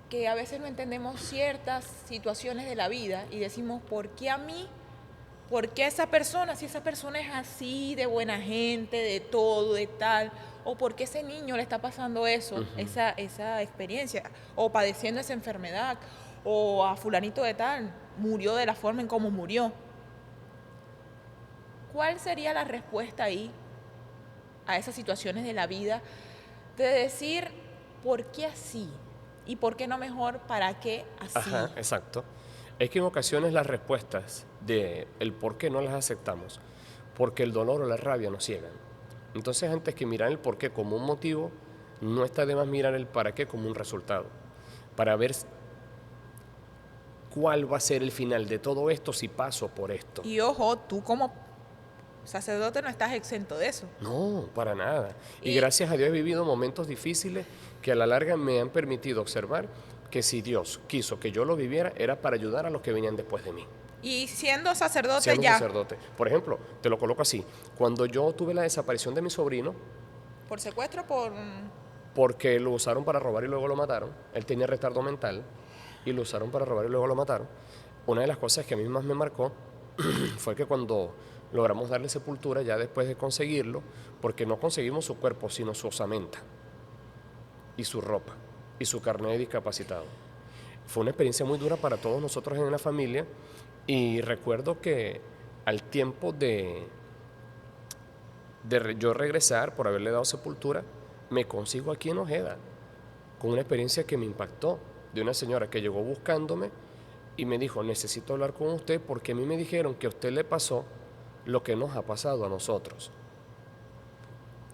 que a veces no entendemos ciertas situaciones de la vida y decimos, ¿por qué a mí? ¿Por qué esa persona? Si esa persona es así, de buena gente, de todo, de tal. ¿O por qué ese niño le está pasando eso, esa experiencia? O padeciendo esa enfermedad. O a fulanito de tal, murió de la forma en cómo murió. ¿Cuál sería la respuesta ahí a esas situaciones de la vida? De decir, ¿por qué así? ¿Y por qué no mejor? ¿Para qué así? Ajá, exacto. Es que en ocasiones las respuestas de el por qué no las aceptamos, porque el dolor o la rabia nos ciegan. Entonces, antes que mirar el por qué como un motivo, no está de más mirar el para qué como un resultado, para ver cuál va a ser el final de todo esto si paso por esto. Y ojo, tú como sacerdote no estás exento de eso. No, para nada. Y Y, gracias a Dios he vivido momentos difíciles que a la larga me han permitido observar que si Dios quiso que yo lo viviera, era para ayudar a los que venían después de mí. y siendo sacerdote Siendo un ya, sacerdote. Por ejemplo, te lo coloco así. Cuando yo tuve la desaparición de mi sobrino, por secuestro, por... porque lo usaron para robar y luego lo mataron, él tenía retardo mental y lo usaron para robar y luego lo mataron, una de las cosas que a mí más me marcó fue que cuando logramos darle sepultura, ya después de conseguirlo, porque no conseguimos su cuerpo, sino su osamenta y su ropa y su carnet de discapacitado. Fue una experiencia muy dura para todos nosotros en la familia y recuerdo que al tiempo de yo regresar por haberle dado sepultura, me consigo aquí en Ojeda con una experiencia que me impactó de una señora que llegó buscándome y me dijo, necesito hablar con usted porque a mí me dijeron que a usted le pasó lo que nos ha pasado a nosotros.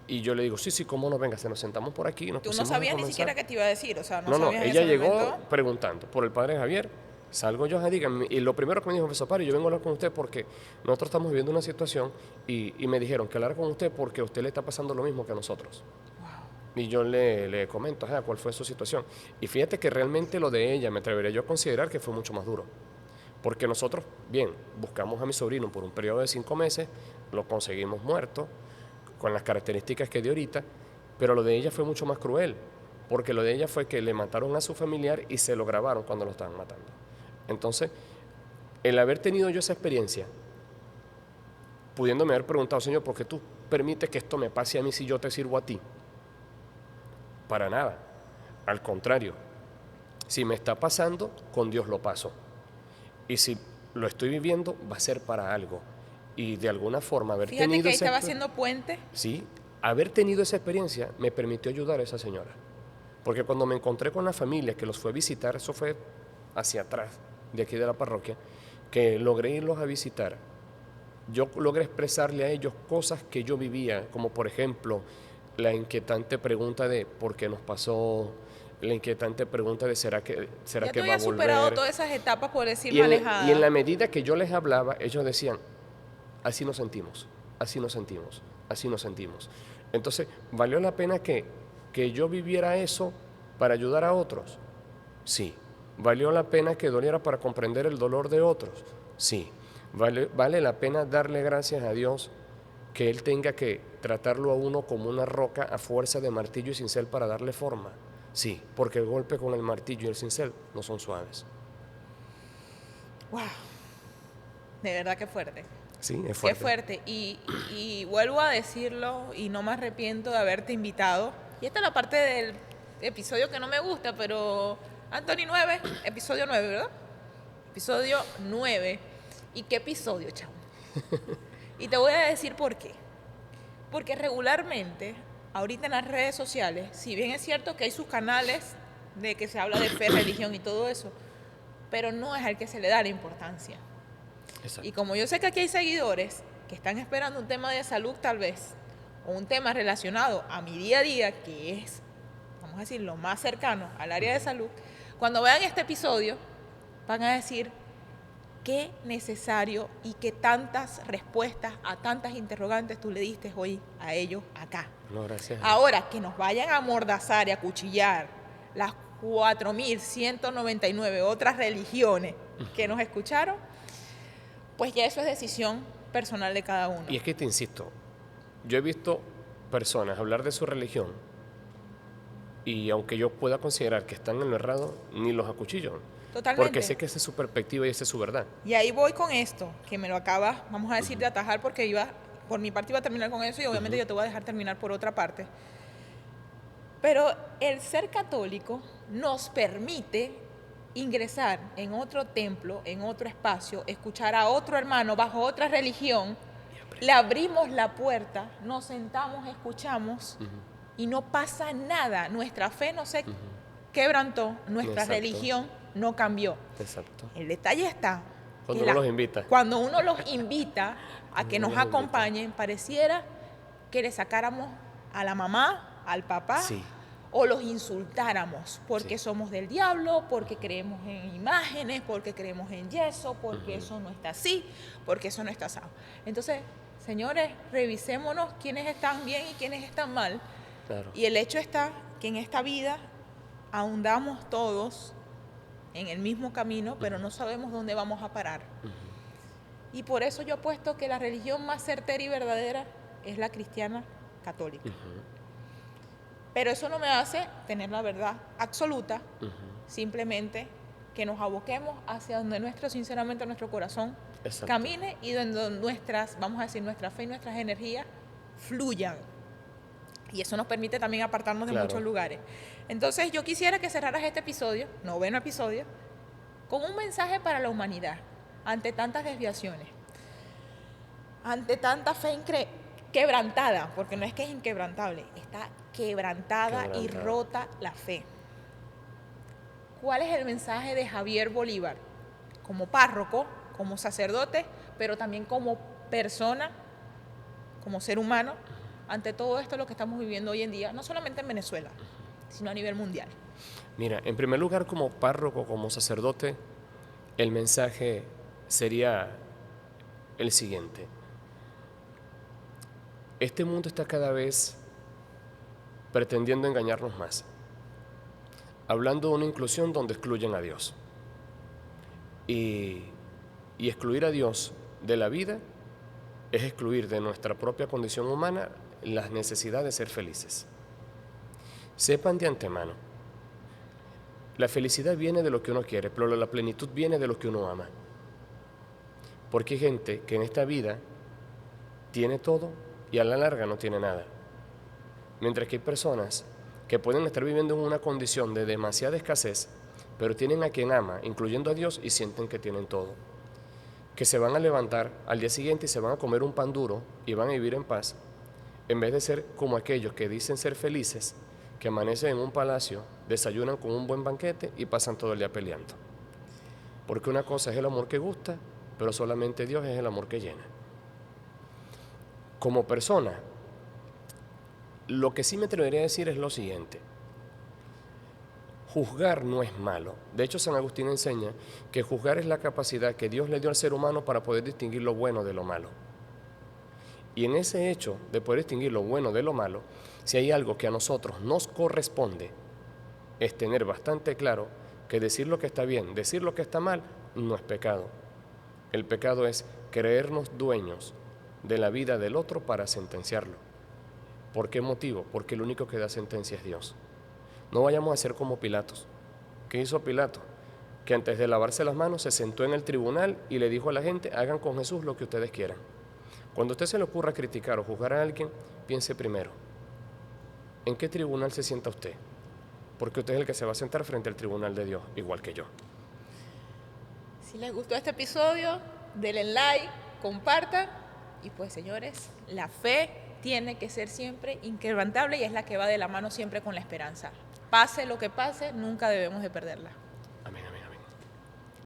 Y yo le digo, sí, sí, cómo no, venga, se nos sentamos por aquí. Nos Tú no pusimos a sabías ni conversar. siquiera qué te iba a decir, o sea, no No, sabías en ella ese llegó momento. preguntando por el padre Javier. Salgo yo, dígame, y lo primero que me dijo fue, padre, yo vengo a hablar con usted porque nosotros estamos viviendo una situación y me dijeron que hablar con usted porque a usted le está pasando lo mismo que a nosotros. Y yo le comento, ¿cuál fue su situación? Y fíjate que realmente lo de ella me atrevería yo a considerar que fue mucho más duro. Porque nosotros, bien, buscamos a mi sobrino por un periodo de 5 meses, lo conseguimos muerto, con las características que dio ahorita, pero lo de ella fue mucho más cruel, porque lo de ella fue que le mataron a su familiar y se lo grabaron cuando lo estaban matando. Entonces, el haber tenido yo esa experiencia, pudiéndome haber preguntado, Señor, ¿por qué tú permites que esto me pase a mí si yo te sirvo a ti? Para nada, al contrario, si me está pasando, con Dios lo paso. Y si lo estoy viviendo, va a ser para algo. Y de alguna forma haber Fíjate tenido que ahí esa estaba haciendo puente. Sí, haber tenido esa experiencia me permitió ayudar a esa señora. Porque cuando me encontré con la familia que los fue a visitar, eso fue hacia atrás, de aquí de la parroquia, que logré irlos a visitar, yo logré expresarle a ellos cosas que yo vivía, como por ejemplo la inquietante pregunta de por qué nos pasó, la inquietante pregunta de ¿será que Ya tú va a habías superado volver? todas esas etapas, por decir, Y en la manejadas. medida que yo les hablaba, ellos decían, así nos sentimos, así nos sentimos, así nos sentimos. Entonces, ¿valió la pena que yo viviera eso para ayudar a otros? Sí. ¿Valió la pena que doliera para comprender el dolor de otros? Sí. ¿Vale la pena darle gracias a Dios que Él tenga que tratarlo a uno como una roca a fuerza de martillo y cincel para darle forma? Sí, porque el golpe con el martillo y el cincel no son suaves. ¡Wow! De verdad que fuerte. Sí, es Qué fuerte. fuerte. Y vuelvo a decirlo y no me arrepiento de haberte invitado. Y esta es la parte del episodio que no me gusta, pero Anthony 9, episodio 9, ¿verdad? Episodio 9. ¿Y qué episodio, chavo? Y te voy a decir por qué. Porque regularmente, ahorita en las redes sociales, si bien es cierto que hay sus canales de que se habla de fe, religión y todo eso, pero no es al que se le da la importancia. Exacto. Y como yo sé que aquí hay seguidores que están esperando un tema de salud tal vez, o un tema relacionado a mi día a día, que es, vamos a decir, lo más cercano al área de salud, cuando vean este episodio van a decir, qué necesario y qué tantas respuestas a tantas interrogantes tú le diste hoy a ellos acá. No, gracias. Ahora, que nos vayan a amordazar y a cuchillar las 4.199 otras religiones que nos escucharon, pues ya eso es decisión personal de cada uno. Y es que te insisto, yo he visto personas hablar de su religión y aunque yo pueda considerar que están en lo errado, ni los acuchillo. Totalmente. Porque sé que esa es su perspectiva y esa es su verdad. Y ahí voy con esto, que me lo acabas, vamos a decir, de atajar, porque por mi parte iba a terminar con eso y obviamente yo te voy a dejar terminar por otra parte. Pero el ser católico nos permite ingresar en otro templo, en otro espacio, escuchar a otro hermano bajo otra religión, le abrimos la puerta, nos sentamos, escuchamos y no pasa nada. Nuestra fe no se quebrantó, nuestra Exacto. religión no cambió. Exacto. El detalle está Cuando que uno los invita. cuando uno los invita a que Cuando nos los invita. acompañen, pareciera que le sacáramos a la mamá, al papá, Sí. o los insultáramos porque Sí. somos del diablo, porque creemos en imágenes, porque creemos en yeso, porque eso no está así, porque eso no está así. Entonces, señores, revisémonos quiénes están bien y quiénes están mal. Claro. Y el hecho está que en esta vida ahondamos todos en el mismo camino, pero no sabemos dónde vamos a parar. Y por eso yo apuesto que la religión más certera y verdadera es la cristiana católica. Pero eso no me hace tener la verdad absoluta, simplemente que nos aboquemos hacia donde sinceramente nuestro corazón Exacto. camine y donde vamos a decir, nuestra fe y nuestras energías fluyan. Y eso nos permite también apartarnos de Claro. muchos lugares. Entonces yo quisiera que cerraras este episodio, 9º episodio, con un mensaje para la humanidad ante tantas desviaciones, ante tanta fe quebrantada, porque no es que es inquebrantable, está quebrantada y rota la fe. ¿Cuál es el mensaje de Javier Bolívar como párroco, como sacerdote, pero también como persona, como ser humano, ante todo esto lo que estamos viviendo hoy en día, no solamente en Venezuela, sino a nivel mundial? Mira, en primer lugar, como párroco, como sacerdote, el mensaje sería el siguiente. Este mundo está cada vez pretendiendo engañarnos más, hablando de una inclusión donde excluyen a Dios. Y excluir a Dios de la vida es excluir de nuestra propia condición humana las necesidades de ser felices. Sepan de antemano, la felicidad viene de lo que uno quiere, pero la plenitud viene de lo que uno ama. Porque hay gente que en esta vida tiene todo y a la larga no tiene nada. Mientras que hay personas que pueden estar viviendo en una condición de demasiada escasez, pero tienen a quien ama, incluyendo a Dios, y sienten que tienen todo. Que se van a levantar al día siguiente y se van a comer un pan duro y van a vivir en paz, en vez de ser como aquellos que dicen ser felices, que amanecen en un palacio, desayunan con un buen banquete y pasan todo el día peleando. Porque una cosa es el amor que gusta, pero solamente Dios es el amor que llena. Como persona, lo que sí me atrevería a decir es lo siguiente. Juzgar no es malo. De hecho, San Agustín enseña que juzgar es la capacidad que Dios le dio al ser humano para poder distinguir lo bueno de lo malo. Y en ese hecho de poder distinguir lo bueno de lo malo, si hay algo que a nosotros nos corresponde, es tener bastante claro que decir lo que está bien, decir lo que está mal, no es pecado. El pecado es creernos dueños de la vida del otro para sentenciarlo. ¿Por qué motivo? Porque el único que da sentencia es Dios. No vayamos a ser como Pilatos. ¿Qué hizo Pilato? Que antes de lavarse las manos se sentó en el tribunal y le dijo a la gente, hagan con Jesús lo que ustedes quieran. Cuando a usted se le ocurra criticar o juzgar a alguien, piense primero, ¿en qué tribunal se sienta usted? Porque usted es el que se va a sentar frente al tribunal de Dios, igual que yo. Si les gustó este episodio, denle like, compartan. Y pues, señores, la fe tiene que ser siempre inquebrantable y es la que va de la mano siempre con la esperanza. Pase lo que pase, nunca debemos de perderla.